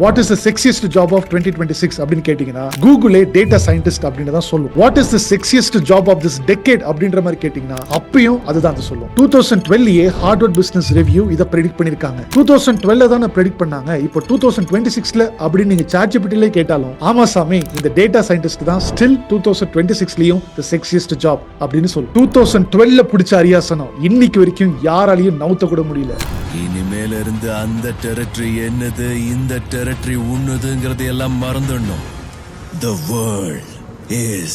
What is the sexiest job of 2026 அப்படின்னு கேட்டீங்கன்னா கூகுளே டேட்டா சயின்டிஸ்ட் அப்படின்னு தான் சொல்லும். What is the sexiest job of this decade அப்படின்ற மாதிரி கேட்டீங்கன்னா அப்பயும் அதுதான் சொல்லும். 2012 ஹார்வர்ட் பிசினஸ் ரிவ்யூ இதை ப்ரெடிக்ட் பண்ணிருக்காங்க. 2012 தான் ப்ரெடிக்ட் பண்ணாங்க. இப்போ 2026 அப்படின்னு நீங்க சாட்ஜிபிட்டிலே கேட்டாலும் ஆமா சாமி இந்த டேட்டா சயின்டிஸ்ட் தான் ஸ்டில் 2026லயும் தி செக்ஸியஸ்ட் ஜாப் அப்படின்னு சொல்லும். 2012 பிடிச்ச அரியாசனம் இன்னைக்கு வரைக்கும் யாராலையும் நவுத்த கூட முடியல. இனிமேல இருந்து அந்த டெரிட்டரி என்னது, இந்த டெரிட்டரி உன்னதுங்கிறது எல்லாம் மறந்துடணும். The world is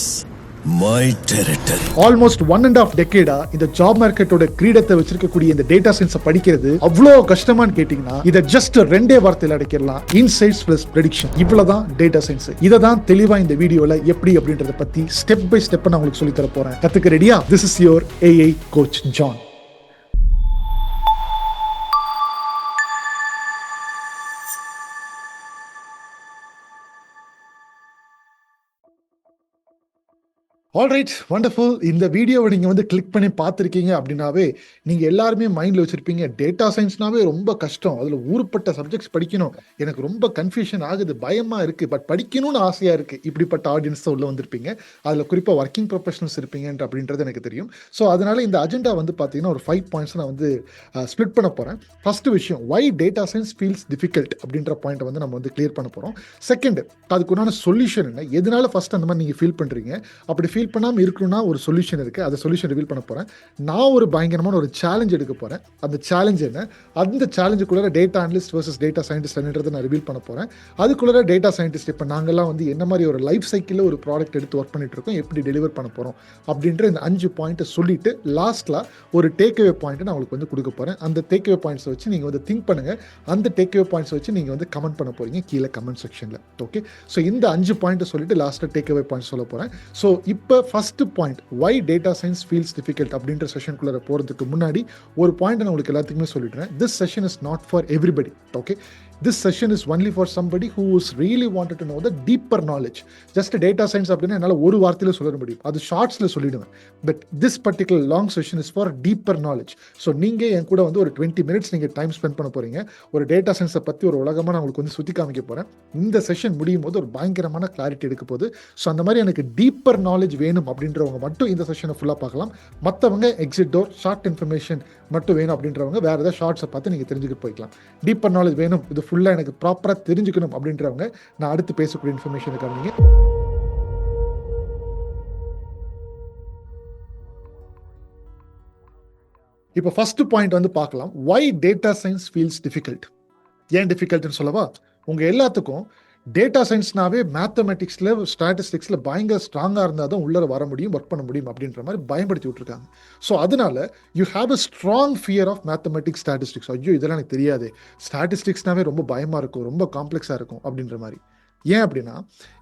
my territory. Almost 1.5 டெக்கேடா இந்த ஜாப் மார்க்கெட்டோட கிரீடத்தை வச்சிருக்கக்கூடிய இந்த டேட்டா சயின்ஸை படிக்கிறது அவ்வளோ கஷ்டமான்னு கேட்டீங்கன்னா இதை ஜஸ்ட் 2 வார்த்தையில் அடைக்கலாம். Insights plus prediction. இவ்வளவுதான் டேட்டா சயின்ஸ். இதை தான் தெளிவா இந்த வீடியோல எப்படி அப்படின்றத பத்தி ஸ்டெப் பை ஸ்டெப் நான் உங்களுக்கு சொல்லி தர போறேன். கத்துக்க ரெடியா? This is your AI coach John. Alright, wonderful. இந்த வீடியோவை நீங்கள் கிளிக் பண்ணி பார்த்துருக்கீங்க அப்படின்னாவே நீங்கள் எல்லாருமே மைண்டில் வச்சுருப்பீங்க டேட்டா சயின்ஸ்னாவே ரொம்ப கஷ்டம், அதில் ஊருப்பட்ட சப்ஜெக்ட்ஸ் படிக்கணும், எனக்கு ரொம்ப கன்ஃபியூஷன் ஆகுது, பயமாக இருக்குது, பட் படிக்கணும்னு ஆசையாக இருக்குது. இப்படிப்பட்ட ஆடியன்ஸ் தான் உள்ளே வந்திருப்பீங்க. அதில் குறிப்பாக ஒர்க்கிங் ப்ரொஃபஷனல்ஸ் இருப்பீங்கன்ற அப்படின்றது எனக்கு தெரியும். ஸோ அதனால் இந்த அஜெண்டா பார்த்தீங்கன்னா ஒரு 5 பாயிண்ட்ஸ் நான் ஸ்ப்ளிட் பண்ண போகிறேன். ஃபர்ஸ்ட் விஷயம், வை டேட்டா சயின்ஸ் ஃபீல்ஸ் டிஃபிகல்ட் அப்படின்ற பாயிண்ட்டை நம்ம கிளியர் பண்ண போகிறோம். செகண்ட், அதுக்குண்டான சொல்யூஷன் என்ன, எதனால ஃபர்ஸ்ட் அந்த மாதிரி நீங்கள் ஃபீல் பண்ணுறீங்க, அப்படி ஃபீல் பண்ணாமல் இருக்கணும்னா ஒரு சொல்யூஷன் இருக்குது, அந்த சொல்யூஷன் ரிவீல் பண்ண போகிறேன். நான் ஒரு பயங்கரமான ஒரு சேலஞ்ச் எடுக்க போகிறேன். அந்த சேலஞ்ச் என்ன, அந்த சேலஞ்சுக்குள்ளே டேட்டா அனலிஸ்ட் வர்சஸ் டேட்டா சயின்டிஸ்ட்ன்றதை நான் ரிவீல் பண்ண போகிறேன். அதுக்குள்ளே டேட்டா சயின்டிஸ்ட் இப்போ நாங்கள்லாம் என்ன மாதிரி ஒரு லைஃப் சைக்கிளில் ஒரு ப்ராடக்ட் எடுத்து ஒர்க் பண்ணிட்டு இருக்கோம், எப்படி டெலிவர் பண்ண போகிறோம் அப்படின்ற இந்த 5 பாயிண்ட்டை சொல்லிட்டு லாஸ்ட்டில் ஒரு டேக்அவே பாயிண்ட்டை நான் உங்களுக்கு கொடுக்க போகிறேன். அந்த டேக்அவே பாயிண்ட்ஸை வச்சு நீங்கள் திங்க் பண்ணுங்கள். அந்த டேக்அவே பாயிண்ட்ஸை வச்சு நீங்கள் கமெண்ட் பண்ண போகிறீங்க கீழே கமெண்ட் செக்ஷனில். ஓகே, ஸோ இந்த 5 பாயிண்ட்டை சொல்லிட்டு லாஸ்ட்டில் டேக்அவே பாயிண்ட் சொல்ல போகிறேன். ஸோ இப்போ ஃபர்ஸ்ட் பாயிண்ட், வை டேட்டா சயின்ஸ் ஃபீல்ஸ் டிஃபிகல்ட் அப்படின்ற செஷனுக்குள்ள போகிறதுக்கு முன்னாடி ஒரு பாயிண்ட் நான் உங்களுக்கு எல்லாத்துக்குமே சொல்லிடுறேன். This session is not for everybody. Okay, this session is only for somebody who is really wanted to know the deeper knowledge. just data science அப்படினா என்னால ஒரு வார்த்தையில சொல்ல முடியும், அது ஷார்ட்ஸ்ல சொல்லிடுவேன். But this particular long session is for deeper knowledge. So நீங்க என் கூட ஒரு 20 minutes நீங்க டைம் ஸ்பெண்ட் பண்ண போறீங்க. ஒரு டேட்டா சயின்ஸை பத்தி ஒரு உலகமா நான் உங்களுக்கு சுத்தி காமிக்க போறேன். இந்த செஷன் முடியும் போது ஒரு பயங்கரமான கிளாரிட்டி எடுக்க போகுது. ஸோ அந்த மாதிரி எனக்கு டீப்பர் நாலேஜ் வேணும் அப்படின்றவங்க மட்டும் இந்த செஷனை ஃபுல்லா பார்க்கலாம். மற்றவங்க எக்ஸிட் டோர் ஷார்ட் இன்ஃபர்மேஷன் மட்டும் வேணும் அப்படின்றவங்க வேற ஏதாவது ஷார்ட்ஸை பார்த்து நீங்க தெரிஞ்சுக்கிட்டு போய்க்கலாம். டீப்பர் நாலேஜ் வேணும், இது ஃபுல்லாக எனக்கு ப்ராப்பராக தெரிஞ்சுக்கணும் அப்படின்றவங்க நான் அடுத்து பேசக்கூடிய இன்ஃபர்மேஷனுக்கு கவனிங்க. இப்போ ஃபர்ஸ்ட் பாயிண்ட் பார்க்கலாம். வை டேட்டா சயின்ஸ் ஃபீல்ஸ் டிஃபிகல்ட். ஏன் டிஃபிகல்ட்னு சொல்லவா? உங்க எல்லாத்துக்கும் டேட்டா சயின்ஸ்னாவே மேத்தமெட்டிக்ஸில் ஸ்டாட்டிஸ்டிக்ஸில் பயங்கர ஸ்ட்ராங்காக இருந்தால் தான் உள்ளே வர முடியும், ஒர்க் பண்ண முடியும் அப்படின்ற மாதிரி பயன்படுத்தி விட்டுருக்காங்க. ஸோ அதனால you have a strong fear of mathematics statistics. ஐயோ இதெல்லாம் எனக்கு தெரியாது, ஸ்டாட்டிஸ்டிக்ஸ்னாவே ரொம்ப பயமாக இருக்கும், ரொம்ப காம்ப்ளெக்ஸாக இருக்கும் அப்படின்ற மாதிரி. ஏன் அப்படின்னா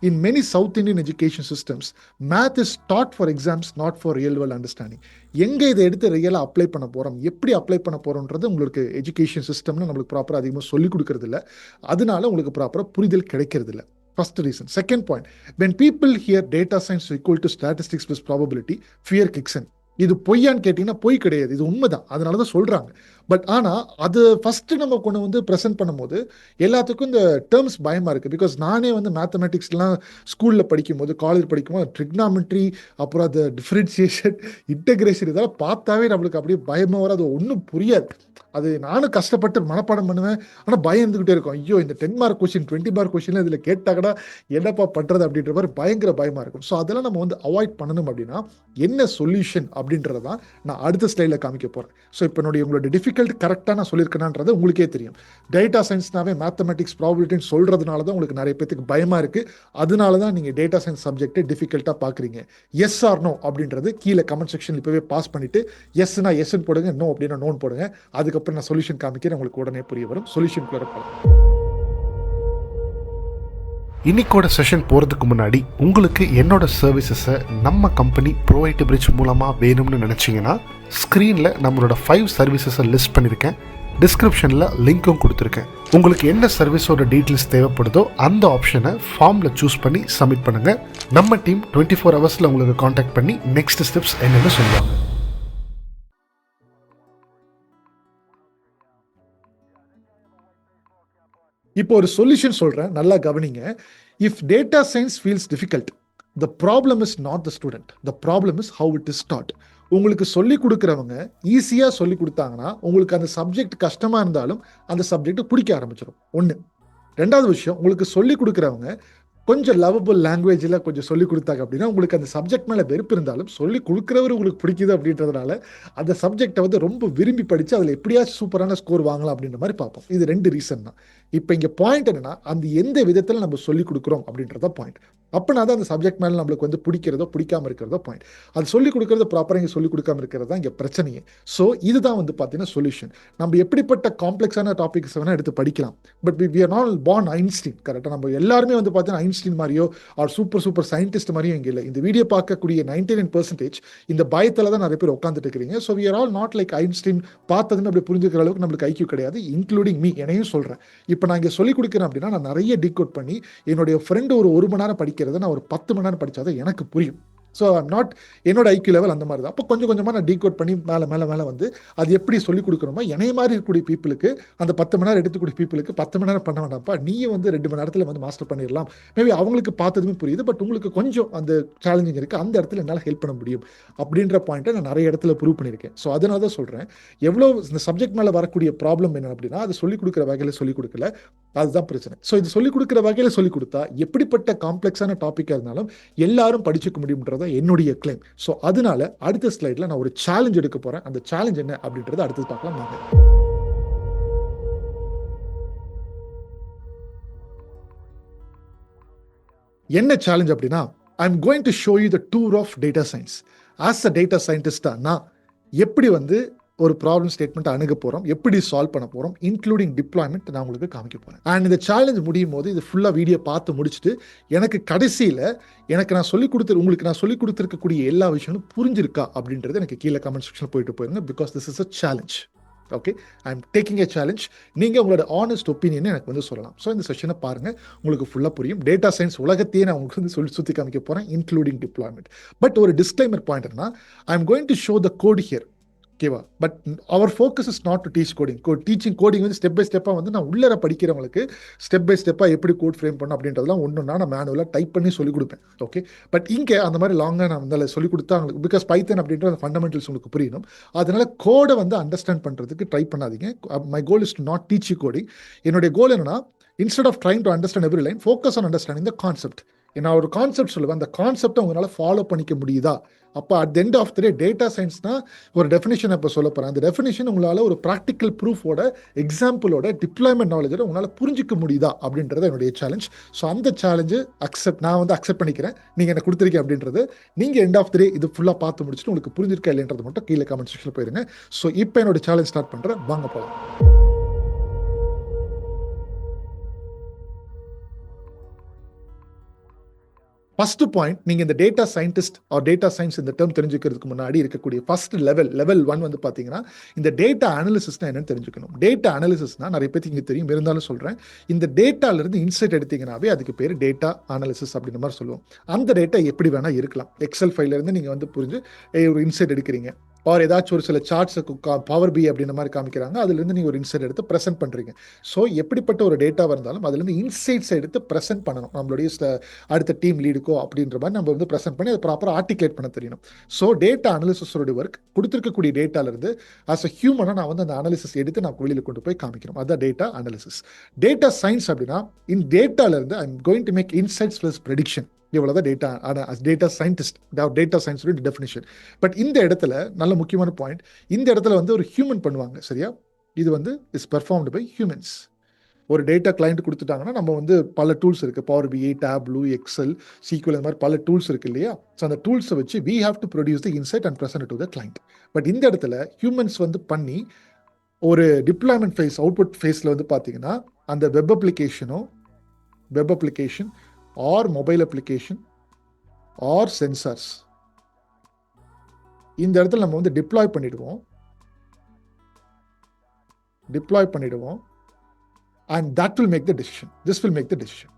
in many south Indian education systems math is dot for exams, not for real world understanding. எங்கே இதை எடுத்து ரியலாக அப்ளை பண்ண போகிறோம், எப்படி அப்ளை பண்ண போகிறோன்றது உங்களுக்கு எஜுகேஷன் சிஸ்டம்னு நம்மளுக்கு ப்ராப்பராக அதிகமாக சொல்லிக் கொடுக்கறது இல்லை. அதனால உங்களுக்கு ப்ராப்பராக புரிதல் கிடைக்கிறது இல்லை. First reason. Second point, when people hear data science equal to statistics plus probability, fear kicks in. இது பொய்யான்னு கேட்டீங்கன்னா பொய் கிடையாது, இது உண்மைதான், அதனால தான் சொல்றாங்க. பட் ஆனால் அது ஃபர்ஸ்ட் நம்ம கொண்டு ப்ரெசென்ட் பண்ணும்போது எல்லாத்துக்கும் இந்த டேர்ம்ஸ் பயமாக இருக்குது. பிகாஸ் நானே மேத்தமெட்டிக்ஸ்லாம் ஸ்கூலில் படிக்கும்போது, காலேஜ் படிக்கும்போது ட்ரிக்னாமெட்ரி, அப்புறம் அது டிஃப்ரென்சியேஷன், இன்டெகிரேஷன், இதெல்லாம் பார்த்தாவே நம்மளுக்கு அப்படியே பயமாக வர, அது ஒன்றும் புரியாது. அது நானும் கஷ்டப்பட்டு மனப்பாடம் பண்ணுவேன், ஆனால் பயம் இருந்துகிட்டே இருக்கும். ஐயோ இந்த 10 மார்க் கொஸ்டின் 20 மார்க் கொஸ்டின்லாம் இதில் கேட்டாக்கடா என்னப்பா பண்ணுறது அப்படின்ற மாதிரி பயங்கர பயமாக இருக்கும். ஸோ அதெல்லாம் நம்ம அவாய்ட் பண்ணணும் அப்படின்னா என்ன சொல்யூஷன் அப்படின்றத தான் நான் அடுத்த ஸ்லைடில் காமிக்க போகிறேன். ஸோ இப்போ உங்களோட டிஃபிகல்ட் கரெக்டாக நான் சொல்லியிருக்கேனான்றது உங்களுக்கே தெரியும். டேட்டா சயின்ஸ்னாவே மேத்தமெட்டிக்ஸ் ப்ராபபிலிட்டின்னு சொல்கிறதுனால தான் உங்களுக்கு நிறைய பேருக்கு பயமாக இருக்குது. அதனால தான் நீங்கள் டேட்டா சயின்ஸ் சப்ஜெக்டை டிஃபிகல்ட்டாக பார்க்குறீங்க. எஸ் ஆர் நோ அப்படின்றது கீழே கமெண்ட் செக்ஷன் இப்போவே பாஸ் பண்ணிவிட்டு எஸ்னா எஸ்ன்னு போடுங்க, நோ அப்படின்னா நோன் போடுங்க. அதுக்கப்புறம் நான் சொல்யூஷன் காமிக்கிறேன், உங்களுக்கு உடனே புரிய வரும். சொல்யூஷன் குள்ள போகலாம். இன்னைக்கோட செஷன் போகிறதுக்கு முன்னாடி உங்களுக்கு என்னோட சர்வீசஸை நம்ம கம்பெனி ப்ரோவைட் பிரிட்ஜ் மூலமாக வேணும்னு நினச்சிங்கன்னா ஸ்க்ரீனில் நம்மளோட 5 சர்வீசஸை லிஸ்ட் பண்ணியிருக்கேன். டிஸ்கிரிப்ஷனில் லிங்க்கும் கொடுத்துருக்கேன். உங்களுக்கு என்ன சர்வீஸோட டீட்டெயில்ஸ் தேவைப்படுதோ அந்த ஆப்ஷனை ஃபார்மில் சூஸ் பண்ணி சப்மிட் பண்ணுங்கள். நம்ம டீம் 24 ஹவர்ஸில் உங்களுக்கு காண்டாக்ட் பண்ணி நெக்ஸ்ட் ஸ்டெப்ஸ் என்னென்னு சொல்லுவாங்க. இப்போ ஒரு சொல்யூஷன் சொல்றேன், நல்லா கவனிங்க. If data science feels difficult, the problem is not the student, the problem is how it is dot. உங்களுக்கு சொல்லிக் கொடுக்குறவங்க ஈஸியாக சொல்லி கொடுத்தாங்கன்னா உங்களுக்கு அந்த சப்ஜெக்ட் கஷ்டமாக இருந்தாலும் அந்த சப்ஜெக்ட் பிடிக்க ஆரம்பிச்சிடும். ஒன்று. ரெண்டாவது விஷயம், உங்களுக்கு சொல்லிக் கொடுக்குறவங்க கொஞ்சம் லவபிள் லாங்குவேஜில் கொஞ்சம் சொல்லிக் கொடுத்தாங்க அப்படின்னா உங்களுக்கு அந்த சப்ஜெக்ட் மேலே வெறுப்பு இருந்தாலும் சொல்லி கொடுக்குறவர் உங்களுக்கு பிடிக்குது அப்படின்றதுனால அந்த சப்ஜெக்டை வந்து ரொம்ப விரும்பி படித்து அதில் எப்படியாச்சும் சூப்பரான ஸ்கோர் வாங்கலாம் அப்படின்ற மாதிரி பார்ப்போம். இது 2 ரீசன் தான். இப்போ இங்கே பாயிண்ட் என்னன்னா, அந்த எந்த விதத்தில் நம்ம சொல்லிக் கொடுக்குறோம் அப்படின்றத பாயிண்ட். அப்படின்னா தான் அந்த சப்ஜெக்ட் மேலே நம்மளுக்கு வந்து பிடிக்கிறதோ பிடிக்காம இருக்கிறதோ பாயிண்ட். அது சொல்லிக் கொடுக்கறது ப்ராப்பராக இங்கே சொல்லிக் கொடுக்காம இருக்கிறது தான் இங்கே பிரச்சனையே. ஸோ இதுதான் வந்து பார்த்தீங்கன்னா சொல்யூஷன். நம்ம எப்படிப்பட்ட காம்ப்ளெக்ஸான டாபிக்ஸ் வேணால் எடுத்து படிக்கலாம். But we are not born Einstein. கரெக்டாக நம்ம எல்லாருமே வந்து பார்த்தீங்கன்னா ஐன்ஸ்டீன் மாதிரியோ ஆர் சூப்பர் சயின்டிஸ்ட் மாதிரியும் இங்கே இல்லை. இந்த வீடியோ பார்க்கக்கூடிய 99% இந்த பயத்தில் தான் நிறைய பேர் உட்காந்துட்டு இருக்கிறீங்க. So we are all not like Einstein. பார்த்ததுன்னு அப்படி புரிஞ்சுக்கிற அளவுக்கு நம்மளுக்கு ஐக்கியம் கிடையாது, இன்க்ளூடிங் மீ. என்னையும் சொல்கிறேன். இப்போ நான் இங்கே சொல்லிக் கொடுக்குறேன் அப்படின்னா நான் நிறைய டீகோட் பண்ணி என்னுடைய ஃப்ரெண்டு ஒரு மணி நேரம் படிக்கிறத நான் ஒரு 10 மணி நேரம் படித்தாதான் எனக்கு புரியும். ஸோ ஐம் நாட், என்னோட ஐக்கிய லெவல் அந்த மாதிரி தான். அப்போ கொஞ்சம் கொஞ்சமாக நான் டீகோட் பண்ணி மேலே வந்து அது எப்படி சொல்லிக் கொடுக்கணுமோ என்னைய மாதிரி இருக்கக்கூடிய பீப்புளுக்கு, அந்த 10 மணி நேரம் எடுத்துக்கூடிய பீப்புளுக்கு 10 மணி நேரம் பண்ண வேண்டாம்ப்பா, நீயே வந்து 2 மணி நேரத்தில் வந்து மாஸ்டர் பண்ணிடலாம். மேபி அவங்களுக்கு பார்த்ததுமே புரியுது, பட் உங்களுக்கு கொஞ்சம் அந்த சேலஞ்சிங் இருக்குது, அந்த இடத்துல என்னால் ஹெல்ப் பண்ண முடியும் அப்படின்ற பாயிண்ட்டை நான் நிறைய இடத்துல ப்ரூவ் பண்ணியிருக்கேன். ஸோ அதனால தான் சொல்கிறேன், எவ்வளோ இந்த சப்ஜெக்ட் மேலே வரக்கூடிய ப்ராப்ளம் என்ன அப்படின்னா, அது சொல்லிக் கொடுக்குற வகையில் சொல்லிக் கொடுக்கல, அதுதான் பிரச்சனை. ஸோ இது சொல்லிக் கொடுக்குற வகையில் சொல்லிக் கொடுத்தா எப்படிப்பட்ட காம்ப்ளெக்ஸான டாப்பிக்காக இருந்தாலும் எல்லாரும் படிச்சுக்க முடியும்ன்றத என்னுடைய கிளைம். ஸோ அதனால அடுத்த ஸ்லைட்ல நான் ஒரு சேலஞ்ச் எடுக்க போறேன். அந்த சேலஞ்ச் என்ன அப்படின்றத அடுத்து பார்க்கலாம் வாங்க. என்ன சேலஞ்ச் அப்படின்னா, I am going to show you the tour of data science. As a data சயின்டிஸ்டா நான் எப்படி வந்து ஒரு ப்ராப்ளம் ஸ்டேட்மெண்ட் அணுக போறோம், எப்படி சால்வ் பண்ண போறோம், இன்க்ளூடிங் டிப்ளாய்மெண்ட் நான் உங்களுக்கு காமிக்க போறேன். அண்ட் இந்த சேலஞ்ச் முடியும் போது இது ஃபுல்லா வீடியோ பார்த்து முடிச்சுட்டு எனக்கு கடைசியில் நான் சொல்லிக் கொடுத்துருக்கக்கூடிய எல்லா விஷயங்களும் புரிஞ்சிருக்கா அப்படின்றது எனக்கு கீழே கமெண்ட் செக்ஷன் போயிருங்க. Because this is a challenge. Okay, I am taking a challenge. நீங்கள் உங்களோட ஆனஸ்ட் ஒப்பீனியனை எனக்கு வந்து சொல்லலாம். ஸோ இந்த செஷனை பாருங்கள், உங்களுக்கு ஃபுல்லாக புரியும். டேட்டா சயின்ஸ் உலகத்தையே நான் உங்களுக்கு வந்து சுற்றி காமிக்க போகிறேன், இன்க்ளூடிங் டிப்ளாய்மெண்ட். பட் ஒரு டிஸ்க்ளைமர் பாயிண்ட் என்ன, I am going to show the code here. ஓகேவா? But our focus is not to teach coding. Coding வந்து ஸ்டெப் பை ஸ்டெப்பாக வந்து நான் உள்ளர படிக்கிறவங்களுக்கு ஸ்டெப் பை ஸ்டெப்பாக எப்படி கோட் ஃப்ரேம் பண்ணணும் அப்படின்றதெல்லாம் ஒன்றுனா நான் மேனுவலாக டைப் பண்ணி சொல்லிக் கொடுப்பேன். ஓகே, பட் இங்கே அந்த மாதிரி லாங்காக நான் வந்து சொல்லிக் கொடுத்தா உங்களுக்கு, பிகாஸ் பைத்தன் அப்படின்ற அந்த ஃபண்டமெண்டல்ஸ் உங்களுக்கு புரியணும். அதனால கோடை வந்து அண்டர்ஸ்டாண்ட் பண்ணுறதுக்கு ட்ரை பண்ணாதீங்க. My goal is to not teach you coding. என்னுடைய கோல் என்னன்னா, instead of trying to understand every line, focus on understanding the concept. நான் ஒரு கான்செப்ட் சொல்லுவேன், அந்த கான்செப்டை உங்களால் ஃபாலோ பண்ணிக்க முடியுதா? அப்போ at the end of the day data சயின்ஸ்னா ஒரு டெஃபினேஷன் இப்போ சொல்ல போகிறேன். அந்த டெஃபினேஷன் உங்களால் ஒரு ப்ராக்டிக்கல் ப்ரூஃபோட, எக்ஸாம்பிளோட, டிப்ளாய்மெண்ட் நாலேஜோட உங்களால் புரிஞ்சிக்க முடியுதா அப்படின்றது என்னுடைய சேலஞ்ச். ஸோ அந்த சேலஞ்சு நான் வந்து அக்செப்ட் பண்ணிக்கிறேன். நீங்கள் என்ன கொடுத்துருக்கீங்க அப்படின்றது நீங்கள் எண்ட் ஆஃப் த டே இது ஃபுல்லாக பார்த்து முடிச்சுட்டு உங்களுக்கு புரிஞ்சிருக்கா இல்லைன்றது மட்டும் கீழே கமெண்ட் செக்ஷனில் போயிருங்க. ஸோ இப்போ என்னோட சேலஞ்ச் ஸ்டார்ட் பண்ணுறேன், வாங்க போகலாம். ஃபர்ஸ்ட் பாயிண்ட், நீங்க இந்த data scientist or data science இந்த டேர்ம் தெரிஞ்சுக்கிறதுக்கு முன்னாடி இருக்கக்கூடிய ஃபர்ஸ்ட் லெவல் 1 வந்து பாத்தீங்கன்னா, இந்த டேட்டா அனாலிசிஸ்னா என்னன்னு தெரிஞ்சுக்கணும். டேட்டா அனாலிசிஸ்னா நிறைய பேருக்கு இங்க தெரியும், இருந்தாலும் சொல்றேன். இந்த டேட்டால இருந்து இன்சைட் எடுத்தீங்கன்னாவே அதுக்கு பேர் டேட்டா அனாலிசிஸ் அப்படின்ற மாதிரி சொல்லுவோம். அந்த டேட்டா எப்படி வேணா இருக்கலாம். எக்ஸல் ஃபைல்ல இருந்து நீங்க வந்து புரிஞ்சு ஒரு இன்சைட் எடுக்கிறீங்க, ஆர் ஏதாச்சும் ஒரு சில சார்ட்ஸ் பவர் பி அப்படின்ற மாதிரி காமிக்கிறாங்க, அதுல இருந்து நீங்க ஒரு இன்சைட் எடுத்து பிரசென்ட் பண்றீங்க. ஸோ எப்படிப்பட்ட ஒரு டேட்டாவாக இருந்தாலும் அதுல இருந்து இன்சைட்ஸ் எடுத்து பிரசென்ட் பண்ணணும். நம்மளுடைய அடுத்த டீம் லீடுக்கோ அப்படின்ற மாதிரி நம்ம வந்து பிரசென்ட் பண்ணி அதை ப்ராப்பராக ஆர்டிகுலேட் பண்ண தெரியணும். ஸோ டேட்டா அனாலிசிஸோட ஒர்க், கொடுத்துருக்கக்கூடிய டேட்டால இருந்து ஆஸ் அ ஹியூமனா நான் வந்து அந்த அனாலிசிஸ் எடுத்து நான் வெளியில கொண்டு போய் காமிக்கணும். அதுதான் டேட்டா அனாலிசிஸ். டேட்டா சயின்ஸ் அப்படின்னா, இந்த டேட்டால இருந்து I am going to make insights plus prediction. இவ்வளவுதான் டேட்டா சயின்டிஸ்ட், டேட்டா சயின்ஸோட டெஃபினிஷன். பட் இந்த இடத்துல நல்ல முக்கியமான பாயிண்ட், இந்த இடத்துல வந்து ஒரு ஹியூமன் பண்ணுவாங்க, சரியா? இது வந்து இஸ் பெர்ஃபார்ம்டு பை ஹியூமன்ஸ். ஒரு டேட்டா கிளைண்ட் கொடுத்துட்டாங்கன்னா நம்ம வந்து பல டூல்ஸ் இருக்கு, பவர் பிஐ, டேப்லூ, எக்ஸல், சீக்வல், இந்த மாதிரி பல டூல்ஸ் இருக்கு இல்லையா? ஸோ அந்த டூல்ஸை வச்சு we have to produce the insight and present it to the client. But இந்த இடத்துல ஹியூமன்ஸ் வந்து பண்ணி ஒரு டிப்ளாய்மெண்ட் ஃபேஸ், அவுட்புட் ஃபேஸில் வந்து பார்த்தீங்கன்னா அந்த web application or mobile application or sensors, இந்த இடத்துல நம்ம வந்து டிப்ளாய் பண்ணிடுவோம் and that will make the decision. This will make the decision.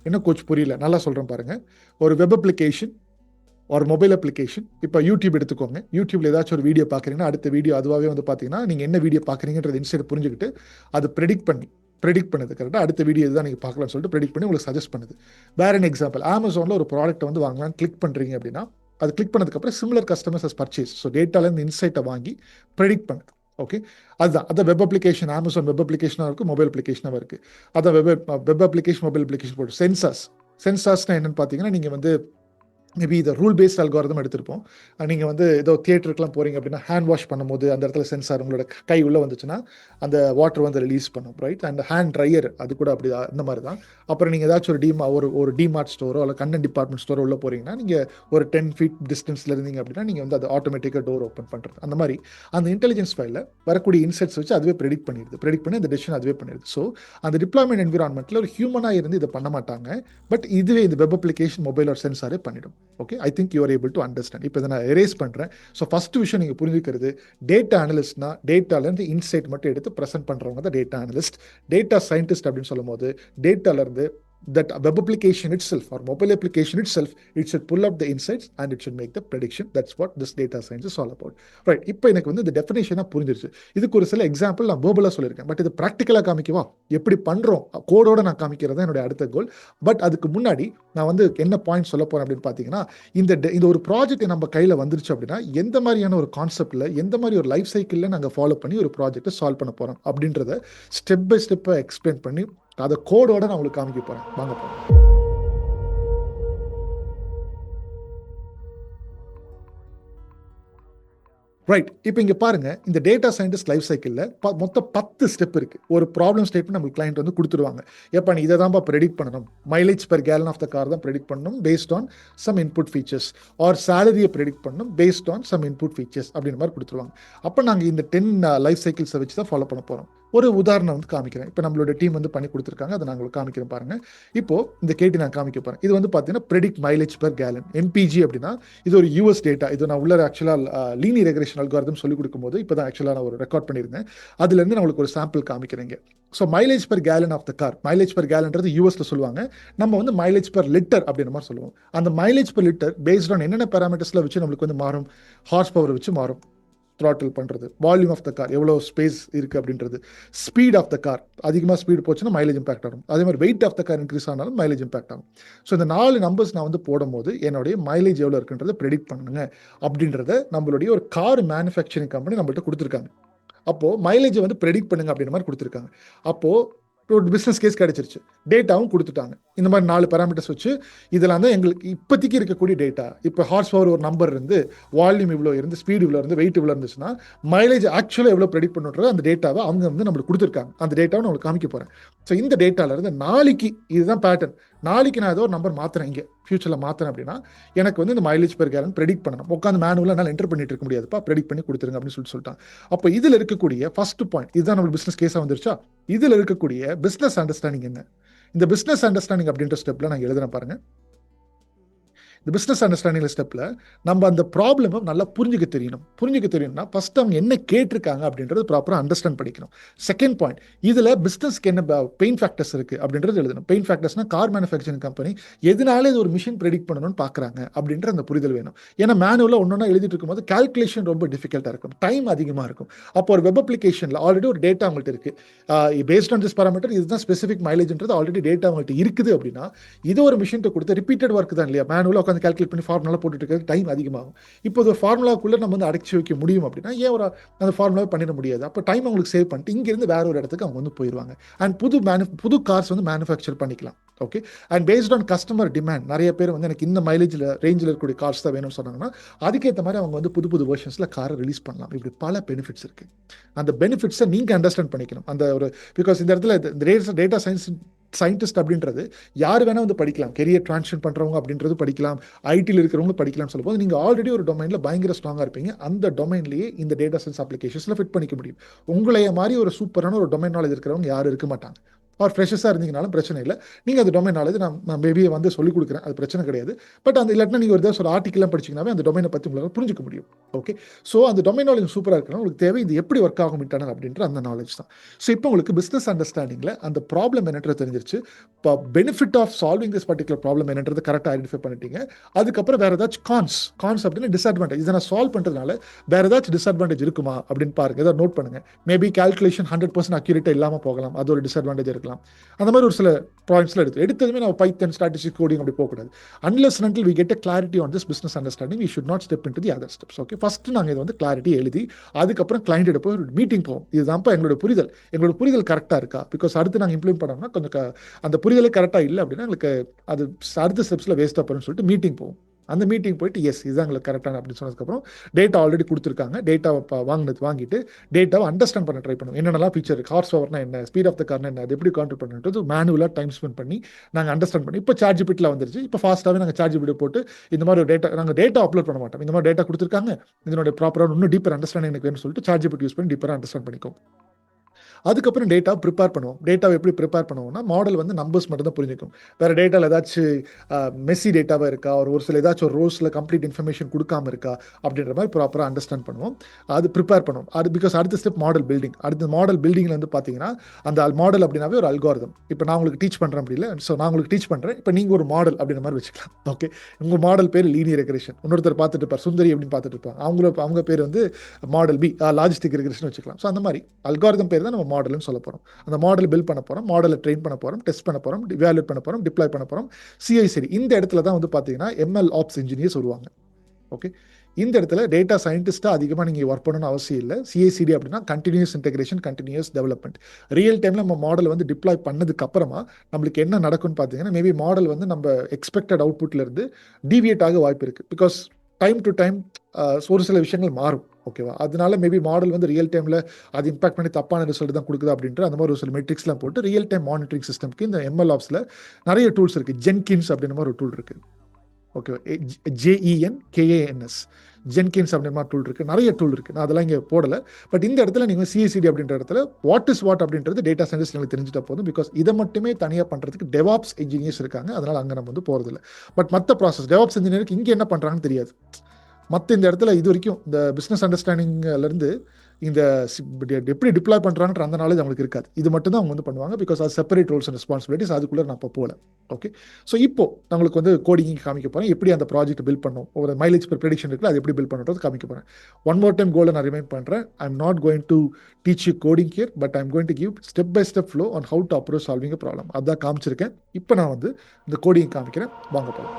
என்ன கோச் புரியல, நல்லா சொல்றேன் பாருங்க. ஒரு வெப் அப்ளிகேஷன் ஒரு மொபைல் அப்ளிகேஷன், இப்போ யூடியூப் எடுத்துக்கோங்க. யூடியூப்ல ஏதாச்சும் ஒரு வீடியோ பார்க்குறீங்கன்னா அடுத்த வீடியோ அதுவாகவே வந்து பார்த்தீங்கன்னா நீங்கள் என்ன வீடியோ பார்க்குறீங்கன்றது இன்சைட் புரிஞ்சுக்கிட்டு அது ப்ரெடிக்ட் பண்ணி ப்ரெடிக்ட் பண்ணுது. கரெக்டாக அடுத்த வீடியோ இதுதான் நீங்கள் பார்க்கலாம்னு சொல்லிட்டு ப்ரெடிக்ட் பண்ணி உங்களுக்கு சஜஸ்ட் பண்ணுது. வேற என்ன எக்ஸாம்பிள், அமேசானில் ஒரு ப்ராடக்ட்டை வந்து வாங்கலாம்னு கிளிக் பண்ணுறீங்க அப்படின்னா அது கிளிக் பண்ணதுக்கப்புறம் similar customers as purchase, so டேட்டாலேருந்து இன்சைட்டை வாங்கி ப்ரெடிக்ட் பண்ணுது. ஓகே, அதுதான் வெப் அப்ளிகேஷன். அமேசான் வெப் அப்ளிகேஷனாக இருக்குது, மொபைல் அப்ளிகேஷனாக இருக்குது. அதான் வெப் அப்ளிகேஷன், மொபைல் அப்ளிகேஷன் போட்டு சென்சார்ஸ்னா என்னன்னு பார்த்தீங்கன்னா, நீங்கள் வந்து மேபி இதை ரூல் பேஸ்ட் அல்காரிதம் எடுத்திருப்போம். நீங்கள் வந்து ஏதோ தியேட்டருக்குலாம் போகிறீங்க அப்படின்னா ஹேண்ட் வாஷ் பண்ணும்போது அந்த இடத்துல சென்சார் உங்களோட கை உள்ளே வந்துச்சுன்னா அந்த வாட்டர் வந்து ரிலீஸ் பண்ணும், ரைட்? அண்ட் ஹேண்ட் ட்ரையர் அது கூட அப்படி தான், இந்த மாதிரி தான். அப்புறம் நீங்கள் ஏதாச்சும் ஒரு டிமார்ட் ஸ்டோரோ இல்லை கண்டென்ட் டிபார்ட்மெண்ட் ஸ்டோரோ உள்ளே போகிறீங்கன்னா நீங்கள் ஒரு 10 feet டிஸ்டன்ஸில் இருந்தீங்க அப்படின்னா நீங்கள் வந்து அது ஆட்டோமேட்டிக்காக டோர் ஓப்பன் பண்ணுறது. அந்த மாதிரி அந்த இன்டெலிஜென்ஸ் ஃபைலில் வரக்கூடிய இன்சைட்ஸ் வச்சு அதுவே ப்ரெடிக்ட் பண்ணி அந்த டெசிஷன் அதுவே பண்ணிடுது. ஸோ அந்த டிப்ளாய்மெண்ட் என்விரான்மெண்ட்டில் ஒரு ஹியூமனாக இருந்து இதை பண்ண மாட்டாங்க, பட் இதுவே இந்த வெப் அப்ளிகேஷன், மொபைல் ஒரு சென்சாரே பண்ணிடும். Okay, I think you are able to understand. இப்போ இதை நான் எரேஸ் பண்ணுறேன். ஸோ ஃபர்ஸ்ட் விஷயம் நீங்கள் புரிஞ்சுக்கிறது, டேட்டா அனலிஸ்ட்னா டேட்டாலேருந்து இன்சைட் மட்டும் எடுத்து ப்ரெசென்ட் பண்ணுறவங்க தான் டேட்டா அனலிஸ்ட். டேட்டா சயின்டிஸ்ட் அப்படின்னு சொல்லும் போது டேட்டாலேருந்து that web application itself or mobile application itself, it should pull up the insights and it should make the prediction. That's what this data science is all about. Right, இப்போ எனக்கு வந்து இந்த டெஃபினேஷனாக புரிஞ்சிருச்சு. இதுக்கு ஒரு சில எக்ஸாம்பிள் நான் வேர்பலாக சொல்லியிருக்கேன், பட் இது ப்ராக்டிக்கலாக காமிக்கவா, எப்படி பண்ணுறோம் கோடோட நான் காமிக்கிறது என்னுடைய அடுத்த கோல். பட் அதுக்கு முன்னாடி நான் வந்து என்ன பாயிண்ட் சொல்ல போகிறேன் அப்படின்னு பார்த்தீங்கன்னா, இந்த ஒரு ப்ராஜெக்ட் நம்ம கையில் வந்துருச்சு அப்படின்னா எந்த மாதிரியான ஒரு கான்செப்டில், எந்த மாதிரி ஒரு லைஃப் சைக்கிளில் நாங்கள் ஃபாலோ பண்ணி ஒரு ப்ராஜெக்ட்டை சால்வ் பண்ண போகிறோம் அப்படின்றத ஸ்டெப் பை ஸ்டெப்பாக எக்ஸ்பிளைன் பண்ணி அதை கோடோட நான் உங்களுக்கு காமிக்க போகிறேன். வாங்க போகிறேன். ரைட், இப்போ இங்கே பாருங்க, இந்த டேட்டா சயின்டிஸ்ட் லைஃப் சைக்கிளில் மொத்தம் 10 ஸ்டெப் இருக்குது. ஒரு ப்ராப்ளம் ஸ்டேட்மெண்ட் நம்ம கிளைண்ட் வந்து கொடுத்துருவாங்க. எப்போ நீ இதை தான்ப்பா ப்ரெடிக்ட் பண்ணணும், mileage per gallon of the car தான் ப்ரெடிக்ட் பண்ணணும் based on some input features, or சேலரியை ப்ரெடிக்ட் பண்ணணும் based on some input features அப்படின்ற மாதிரி கொடுத்துருவாங்க. அப்போ நாங்கள் இந்த 10 லைஃப் சைக்கிள்ஸை வச்சு தான் ஃபாலோ பண்ண போகிறோம். ஒரு உதாரணம் வந்து காமிக்கிறேன். இப்போ நம்மளோட டீம் வந்து பண்ணி கொடுத்துருக்காங்க, அதை நாங்கள் காமிக்கிறேன் பாருங்க. இப்போ இந்த கேட்டி நான் காமிக்க போகிறேன். இது வந்து பார்த்தீங்கன்னா ப்ரெடிக்ட் மைலேஜ் பெர் கேலன், என்பிஜி அப்படின்னா இது ஒரு யூஎஸ் டேட்டா. இது நான் உள்ள ஆக்சுவலாக லீனியர் ரெக்ரெஷன் அல்காரிதம் சொல்லிக் கொடுக்கும்போது இப்போ தான் ஆக்சுவலாக நான் ஒரு ரெக்கார்ட் பண்ணியிருந்தேன். அதுலேருந்து நான் உங்களுக்கு ஒரு சாம்பிள் காமிக்கிறேங்க. So mileage per gallon of the car, mileage per கேலன்றது யூஎஸ்ல சொல்லுவாங்க, நம்ம வந்து மைலேஜ் பெர் லிட்டர் அப்படின்ற மாதிரி சொல்லுவோம். அந்த mileage per litre based on என்னென்ன பேராமீட்டர்ஸில் வச்சு நம்மளுக்கு வந்து மாறும், ஹார்ஸ் பவர் வச்சு மாறும், த்ராட்டில் பண்ணுறது, வால்யூம் ஆஃப் த கார் எவ்வளோ ஸ்பேஸ் இருக்குது அப்படின்றது, ஸ்பீட் ஆஃப் த கார் அதிகமாக ஸ்பீடு போச்சுன்னா மைலேஜ் இம்பாக்ட் ஆகும், அதே மாதிரி weight of the car increase ஆனாலும் மைலேஜ் இம்பாக்ட் ஆகும். ஸோ இந்த 4 நம்பர்ஸ் நான் வந்து போடும்போது என்னுடைய மைலேஜ் எவ்வளோ இருக்குன்றதை ப்ரெடிக்ட் பண்ணுங்க அப்படின்றத நம்மளுடைய ஒரு கார் மேனுஃபேக்சரிங் கம்பெனி நம்மள்ட்ட கொடுத்துருக்காங்க. அப்போது மைலேஜை வந்து ப்ரெடிக்ட் பண்ணுங்க அப்படின்ற மாதிரி கொடுத்துருக்காங்க. அப்போது ஒரு பிஸ்னஸ் கேஸ் கிடைச்சிருச்சு, டேட்டாவும் கொடுத்துட்டாங்க. இந்த மாதிரி 4 பேராமீட்டர்ஸ் வச்சு இதெல்லாம் தான் எங்களுக்கு இப்போதைக்கு இருக்கக்கூடிய டேட்டா. இப்போ ஹார்ஸ் பவர் ஒரு நம்பர் இருந்து, வால்யூம் இவ்வளோ இருந்து, ஸ்பீடு இவ்வளோ இருந்து, வெயிட் இவ்வளோ இருந்துச்சுன்னா மைலேஜ் ஆக்சுவலாக எவ்வளோ ப்ரெடிக்ட் பண்ணுறது அந்த டேட்டாவை அவங்க வந்து நம்மளுக்கு கொடுத்துருக்காங்க. அந்த டேட்டாவை நான் உங்களுக்கு காமிக்க போகிறேன். ஸோ இந்த டேட்டாவிலேருந்து நாளைக்கு இதுதான் பேட்டர்ன், நாளைக்கு நான் ஏதோ ஒரு நம்பர் மாற்றுறேன், இங்கே ஃபியூச்சரில் மாற்றுறேன் அப்படின்னா எனக்கு வந்து இந்த மைலேஜ் பெர் கேலன் ப்ரெடிக்ட் பண்ணணும். உட்காந்து மேனுவலாக என்னால் என்டர் பண்ணிட்டு இருக்க முடியாதுப்பா, ப்ரெடிக்ட் பண்ணி கொடுத்துருங்க அப்படின்னு சொல்லிட்டான். அப்போ இதில் இருக்கக்கூடிய ஃபர்ஸ்ட் பாயிண்ட் இதுதான் நம்ம பிஸ்னஸ் கேஸாக வந்துருச்சா. இதில் இருக்கக்கூடிய பிஸ்னஸ் அண்டர்ஸ்டாண்டிங் என்ன, இந்த பிஸ்னஸ் அண்டர்ஸ்டாண்டிங் அப்படின்ற ஸ்டெப்பில் நான் எழுதுன பாருங்க. இந்த பிஸ்னஸ் அண்டர்ஸ்டாண்டிங் ஸ்டெப்பில் நம்ம அந்த ப்ராப்ளமை நல்லா புரிஞ்சுக்க தெரியணும்னா ஃபர்ஸ்ட் அவங்க என்ன கேட்டிருக்காங்க அப்படின்றது ப்ராப்பராக அண்டர்ஸ்டாண்ட் பண்ணிக்கணும். செகண்ட் பாயிண்ட், இதில் பிஸ்னஸ்க்கு என்ன பெயின் ஃபேக்டர்ஸ் இருக்குது அப்படின்றது எழுதணும். பெயின் ஃபேக்டர்ஸ்னா கார் மேனுஃபேக்சரிங் கம்பெனி எதனால இது ஒரு மிஷின் ப்ரெடிக்ட் பண்ணணும்னு பார்க்குறாங்க அப்படின்ற அந்த புரிதல் வேணும். ஏன்னா மேனுவலாக ஒன்றா எழுதிட்டு இருக்கும்போது கால்குலேஷன் ரொம்ப டிஃபிகல்ட்டாக இருக்கும், டைம் அதிகமாக இருக்கும். அப்போ ஒரு வெப் அப்ளிகேஷனில் ஆல்ரெடி ஒரு டேட்டா அவங்கள்ட்ட இருக்குது, பேஸ்ட் ஆன் திஸ் பாராமீட்டர் இதுதான் ஸ்பெசிஃபிக் மைலேஜ்ன்றது ஆல்ரெடி டேட்டா அவங்கள்ட்ட இருக்குது அப்படின்னா இது ஒரு மிஷின் கொடுத்து ரிப்பீட்டட் ஒர்க் தான் இல்லையா, மேனுவலாக உட்காந்து கால்குலேட் பண்ணி ஃபார்முலா போட்டுட்டு இருக்கிறது டைம் அதிகமாகும். இப்போ ஒரு ஃபார்முலாக்குள்ளே நம்ம வந்து அடைச்சி வைக்க முடியும் அப்படின்னா ஏன் ஒரு அந்த ஃபார்முலாவை பண்ணிட முடியாது. அப்போ டைம் அவங்களுக்கு சேவ் பண்ணிட்டு இங்கேருந்து வேற ஒரு இடத்துக்கு அவங்க வந்து போயிடுவாங்க. அண்ட் புது கார்ஸ் வந்து மேனுஃபேக்சர் பண்ணிக்கலாம். Okay, and based on customer demand, நிறைய பேர் வந்து எனக்கு இந்த மைலேஜில் ரேஞ்சில் இருக்கக்கூடிய கார்ஸ் தான் வேணும்னு சொன்னாங்கன்னா அதுக்கேற்ற மாதிரி அவங்க வந்து புது வெர்ஷன்ஸில் காரை ரிலீஸ் பண்ணலாம். இப்படி பல பெனிஃபிட்ஸ் இருக்குது. அந்த பெனிஃபிட்ஸை நீங்கள் அண்டர்ஸ்டாண்ட் பண்ணிக்கணும். அந்த ஒரு பிகாஸ் இந்த இடத்துல டேட்டா சயின்டிஸ்ட் அப்படின்றது யார் வேணால் வந்து படிக்கலாம், கெரியர் டிரான்சிஷன் பண்ணுறவங்க அப்படின்றது படிக்கலாம், ஐடியில் இருக்கிறவங்க படிக்கலாம்னு சொல்லும்போது நீங்கள் ஆல்ரெடி ஒரு டொமைனில் பயங்கர ஸ்ட்ராங்காக இருப்பீங்க. அந்த டொமைன்லேயே இந்த டேட்டா சயின்ஸ் அப்ளிகேஷன்ஸில் ஃபிட் பண்ணிக்க முடியும். உங்களைய மாதிரி ஒரு சூப்பரான ஒரு டொமைன் நாலேஜ் இருக்கிறவங்க யாரும் இருக்க மாட்டாங்க. ஆர் ஃப்ரெஷர்ஸாக இருந்தீங்கனாலும் பிரச்சனை இல்லை. நீங்கள் அந்த டொமைன் நாலேஜ் நான் மேபி வந்து சொல்லிக் கொடுக்குறேன், அது பிரச்சனை கிடையாது. பட் அந்த இல்லாட்டினா நீங்கள் ஒரு ஏதாச்சும் ஒரு ஆர்டிக்கெலாம் படிச்சிங்கனாவே அந்த டொமைனை பற்றி உங்களால் புரிஞ்சிக்க முடியும். ஓகே, ஸோ அந்த டொமைன் நாலேஜ் சூப்பராக இருக்கணும். உங்களுக்கு தேவை இது எப்படி ஒர்க் ஆகும் இன்டர்னல் அப்படின்ற அந்த நாலேஜ் தான். ஸோ இப்போ உங்களுக்கு பிஸ்னஸ் அண்டர்ஸ்டாண்டிங்கில் அந்த ப்ராப்ளம் என்னன்றது தெரிஞ்சிருச்சு. இப்போ benefit of solving this particular problem என்னன்றது கரெக்டாக ஐடென்டிஃபை பண்ணிட்டீங்க. அதுக்கப்புறம் வேறு ஏதாச்சும் கான்ஸ் அப்படின்னு டிஸ்அட்வான்டேஜ், இதை நான் சால்வ் பண்ணுறதுனால வேறு ஏதாச்சும் டிஸ்அட்வான்டேஜ் இருக்குமா அப்படின்னு பாருங்கள், ஏதாவது நோட் பண்ணுங்கள். மேபி கால்குலேஷன் 100% அக்யூரேட்டாக இல்லாமல் போகலாம், அது ஒரு டிஸ்அட்வான்டேஜ் இருக்கலாம். அந்த மாதிரி ஒரு சில பாயிண்ட்ஸ்ல எடுத்ததுமே நம்ம பைத்தன் ஸ்ட்ராட்டஜி கோடிங் அப்படி போகக்கூடாது. Unless and until we get a clarity on this business understanding, we should not step into the other steps. Okay, first நாங்கள் இதை வந்து கிளாரிட்டி எழுதி அதுக்கப்புறம் கிளைண்ட் போய் ஒரு மீட்டிங் போவோம். இதுதான்ப்பா எங்களோட புரிதல் கரெக்டாக இருக்கா, பிகாஸ் அடுத்து நாங்கள் இம்ப்ளிமெண்ட் பண்ணோம்னா கொஞ்சம் அந்த புரிதலே கரெக்டாக இல்லை அப்படின்னா எங்களுக்கு அது அடுத்த ஸ்டெப்ஸில் வேஸ்ட்டாக போகிறோம்னு சொல்லிட்டு மீட்டிங் போவோம். அந்த மீட்டிங் போயிட்டு எஸ் இதுதான் எங்களுக்கு கரெக்டான அப்படின்னு சொன்னதுக்கப்புறம் டேட்டா ஆல்ரெடி கொடுத்துருக்காங்க, டேட்டாவை வாங்கிட்டு டேட்டாவை அண்டர்ஸ்டாண்ட் பண்ண ட்ரை பண்ணுவோம். என்னென்னலாம் ஃபீச்சர் இருக்குது, ஹார்ஸ் பவர்னா என்ன, ஸ்பீட் ஆஃப் த கார்னா என்ன, அது எப்படி கான்ட்ரோல் பண்ணுறது மேனுவலாக டைம் ஸ்பெண்ட் பண்ணி நாங்கள் அண்டர்ஸ்டாண்ட் பண்ணி. இப்போ சார்ஜிபிட்டில் வந்துருச்சு. இப்போ ஃபாஸ்ட்டாகவே நாங்கள் சார்ஜிபிட்டி போட்டு இந்த மாதிரி ஒரு நாங்கள் டேட்டா அப்லோட் பண்ண மாட்டோம். இந்த மாதிரி டேட்டா கொடுத்துருக்காங்க, இதனுடைய ப்ராப்பராக இன்னும் டீப்பர் அண்டர்ஸ்டாண்டிங் எனக்கு வேணும்னு சொல்லிட்டு சார்ஜிபிட்டி யூஸ் பண்ணி டீப்பராக அண்டர்ஸ்டாண்ட் பண்ணிக்கும். அதுக்கப்புறம் டேட்டா ப்ரிப்பேர் பண்ணுவோம். டேட்டாவை எப்படி ப்ரிப்பேர் பண்ணுவோம்னா, மாடல் வந்து நம்பர்ஸ் மட்டும் தான் புரிஞ்சிக்கும். வேறு டேட்டாவில் ஏதாச்சும் மெஸ்ஸி டேட்டாவாக இருக்கா, ஒரு சில ஏதாச்சும் ஒரு ரோஸில் கம்ப்ளீட் இன்ஃபர்மேஷன் கொடுக்காம இருக்கா அப்படின்ற மாதிரி ப்ராப்பராக அண்டர்ஸ்டாண்ட் பண்ணுவோம். அது ப்ரிப்பேர் பண்ணுவோம். அது பிகாஸ் அடுத்த ஸ்டெப் மாடல் பில்டிங். அடுத்த மாடல் பில்டிங்கில் வந்து பார்த்தீங்கன்னா அந்த மாடல் அப்படின்னாவே ஒரு அல்காரிதம். இப்போ நான் உங்களுக்கு டீச் பண்ணுறேன் அப்படி இல்லை, ஸோ நான் உங்களுக்கு டீச் பண்ணுறேன், இப்போ நீங்கள் ஒரு மாடல் அப்படின்ற மாதிரி வச்சுக்கலாம். ஓகே, உங்கள் மாடல் பேர் லீனியர் ரெக்ரெஷன், இன்னொருத்தர் பார்த்துட்டு இருப்பார் சுந்தரி அப்படின்னு பார்த்துட்டு இருப்பாங்க, அவங்க பேர் வந்து மாடல் பி லாஜிஸ்டிக் ரெக்ரெஷன் வச்சுக்கலாம். ஸோ அந்த மாதிரி அல்காரிதம் பேர் தான் நம்ம மாடல்னு சொல்ல போகிறோம். அந்த மாடல் பில்ட் பண்ண போகிறோம், மாடலை ட்ரெயின் பண்ண போகிறோம், டெஸ்ட் பண்ண போகிறோம், இவாலுவேட் பண்ண போகிறோம், டிப்ளாய் பண்ண போகிறோம், சிஐசிடி. இந்த இடத்துல தான் வந்து பார்த்தீங்கன்னா எம்எல் ஆப்ஸ் இன்ஜினியர்ஸ் வருவாங்க. ஓகே, இந்த இடத்துல டேட்டா சயின்டிஸ்ட்டாக அதிகமாக நீங்கள் ஒர்க் பண்ணணும்னு அவசியம் இல்லை. சிஐசிடி அப்படின்னா continuous integration, continuous development. Real டைமில் நம்ம மாடல் வந்து டிப்ளாய் பண்ணதுக்கு அப்புறமா நம்மளுக்கு என்ன நடக்கும்னு பார்த்தீங்கன்னா, மேபி மாடல் வந்து நம்ம எக்ஸ்பெக்டட் அவுட்புட்லேருந்து டீவியேட் ஆக வாய்ப்பு இருக்குது. பிகாஸ் டைம் டு டைம் ஒரு சில விஷயங்கள் மாறும். ஓகேவா, அதனால மேபி மாடல் வந்து ரியல் டைமில் அது இம்பாக்ட் பண்ணி தப்பான ரிசல்ட் தான் கொடுக்குது அப்படின்ற அந்த மாதிரி ஒரு சில மெட்ரிக்ஸ்லாம் போட்டு ரியல் டைம் மானிட்டரிங் சிஸ்டம்க்கு இந்த எம்எல் ஆப்ஸில் நிறைய டூல்ஸ் இருக்குது. ஜென்கின்ஸ் அப்படின்ற மாதிரி ஒரு டூல் இருக்குது. ஓகேவா, JENKANS ஜென்கின்ஸ் அப்படின்ற மாதிரி டூல் இருக்குது. நிறைய டூல் இருக்குது, நான் அதெல்லாம் இங்கே போடலை. பட் இந்த இடத்துல நீங்கள் சிஐசிடி அப்படின்ற இடத்துல வாட் இஸ் வாட் அப்படின்றது டேட்டா சயின்டிஸ்ட் எங்களுக்கு தெரிஞ்சுட்டா போதும். பிகாஸ் இதை மட்டுமே தனியாக பண்ணுறதுக்கு டெவாப்ஸ் இன்ஜினியர்ஸ் இருக்காங்க, அதனால் அங்கே நம்ம வந்து போகிறதில்ல. பட் மற்ற ப்ராசஸ் டெவாப்ஸ் இன்ஜினியருக்கு இங்கே என்ன பண்ணுறாங்கன்னு தெரியாது. மற்ற இந்த இடத்துல இது வரைக்கும் இந்த பிஸ்னஸ் அண்டர்ஸ்டாண்டிங்லேருந்து இந்த எப்படி டிப்ளாய் பண்ணுறாங்கன்ற அந்த நாலேஜ் அவங்களுக்கு இருக்காது. இது மட்டும் தான் அவங்க வந்து பண்ணுவாங்க. பிகாஸ் அது செப்பரேட் ரோல்ஸ் அண்ட் ரெஸ்பான்சிபிலிட்டிஸ், அதுக்குள்ளே நான் இப்போ போகல. ஓகே, ஸோ இப்போ நம்மளுக்கு வந்து கோடிங் காமிக்க போகிறேன், எப்படி அந்த ப்ராஜெக்ட் பில்ட் பண்ணும், ஒரு மைலேஜ் பெர் ப்ரெடிக்ஷன் இருக்குல்ல, அது எப்படி பில்ட் பண்ணுறது காமிக்க போகிறேன். ஒன் மோர் டைம் கோலை நான் ரிமைண்ட் பண்ணுறேன். I am not going to teach you coding here, but I am going to give step by step flow on how to approach solving a problem. அதான் காமிச்சிருக்கேன். இப்போ நான் வந்து இந்த கோடிங் காமிக்கிறேன், வாங்க போகலாம்.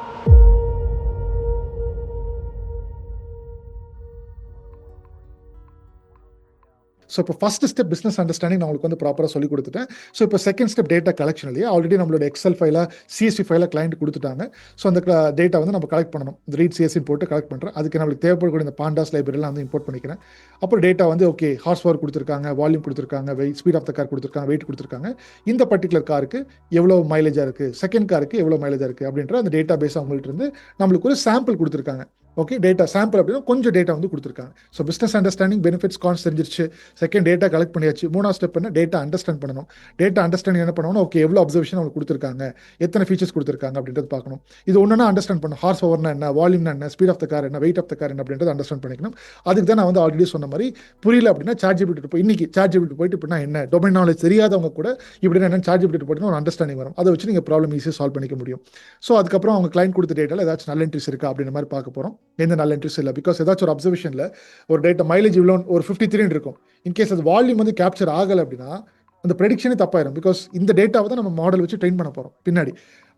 ஸோ இப்போ ஃபஸ்ட் ஸ்டெப் பிஸ்னஸ் அண்டர்ஸ்டாண்டிங் நான் உங்களுக்கு வந்து ப்ராப்பராக சொல்லி கொடுத்துட்டேன். ஸோ இப்போ செகண்ட் ஸ்டெப் டேட்டா கலெக்ஷன் இல்லையா, ஆல்ரெடி நம்மளோட எக்ஸல் ஃபைலாக சிஎஸ்வி ஃபைலாக கிளைண்ட் கொடுத்துட்டாங்க. ஸோ அந்த டேட்டா வந்து நம்ம கலெக்ட் பண்ணணும். இந்த ரீட் சிஎஸ்சி போட்டு கலெக்ட் பண்ணுறேன். அதுக்கு நம்மளுக்கு தேவைப்படக்கூடிய இந்த பாண்டாஸ் லைப்ரரிலாம் வந்து இம்போர்ட் பண்ணிக்கிறேன். அப்புறம் டேட்டா வந்து ஓகே, ஹார்ஸ் பவர் கொடுத்துருக்காங்க, வால்யூம் கொடுத்துருக்காங்க, ஸ்பீட் ஆஃப் த கார் கொடுத்துருக்காங்க, வெயிட் கொடுத்துருக்காங்க. இந்த பர்டிகுலர் காருக்கு எவ்வளோ மைலேஜாக இருக்குது, செகண்ட் காருக்கு எவ்வளோ மைலேஜாக இருக்குது அப்படின்ற அந்த டேட்டா பேஸ் அவங்கள்ட்ட இருந்து நம்மளுக்கு ஒரு சாம்பிள் கொடுத்துருக்காங்க. ஓகே, டேட்டா சாம்பிள் அப்படின்னா கொஞ்சம் டேட்டா வந்து கொடுத்துருக்காங்க. So business understanding benefits cons தெரிஞ்சிருச்சு. செகண்ட் டேட்டா கலெக்ட் பண்ணியாச்சு. மூணாவது ஸ்டெப் என்ன, டேட்டா அண்டர்ஸ்டாண்ட் பண்ணணும். டேட்டா அண்டர்ஸ்டாண்டிங் என்ன பண்ணணும், ஓகே எவ்வளோ அப்சர்வேஷன் அவங்க கொடுத்துருக்காங்க, எத்தனை ஃபீச்சர்ஸ் கொடுத்துருக்காங்க அப்படின்றது பார்க்கணும். இது ஒன்றுனா அண்டர்ஸ்டாண்ட் பண்ணணும். ஹார்ஸ் பவர்னா என்ன, வால்யூம்னா என்ன, ஸ்பீட் ஆஃப் த கார் என்ன, வெயிட் ஆஃப் த கார் என்ன அப்படின்றது அண்டர்ஸ்டாண்ட் பண்ணிக்கணும். அதுக்கு தான் நான் வந்து ஆல்ரெடி சொன்ன மாதிரி புரியல அப்படின்னா சார்ஜிபிலிட்டி போய் இன்னைக்கு சார்ஜிபிலிட்டி போயிட்டு இப்படின்னா என்ன, டொமைன் நாலேஜ் தெரியாதவங்க கூட இப்படின்னா என்ன சார்ஜிபிலிட்டி போய்ட்டு ஒரு அண்டர்ஸ்டாண்டிங் வரும். அதை வச்சு நீங்கள் ப்ராப்ளம் ஈஸியாக சால்வ் பண்ணிக்க முடியும். ஸோ அதுக்கப்புறம் அவங்க கிளைண்ட் கொடுத்த டேட்டாவில் ஏதாச்சும் நல்ல என்ட்ரிஸ் இருக்கா அப்படின்ற மாதிரி பார்க்க போகிறோம். எந்த நல்ல என்ட்ரிஸ் இல்லை, பிகாஸ் ஏதாச்சும் ஒரு அப்சர்வேஷனில் ஒரு டேட்டா மைலேஜ் இவ்வளோ ஒரு 53 இருக்கும். இன்கேஸ் அது வால்யூம் வந்து கேப்சர் ஆகலை அப்படின்னா அந்த ப்ரெடிக்ஷனே தப்பாயிரும். பிகாஸ் இந்த டேட்டாவை தான் நம்ம மாடல் வச்சு ட்ரெயின் பண்ண போகிறோம் பின்னாடி.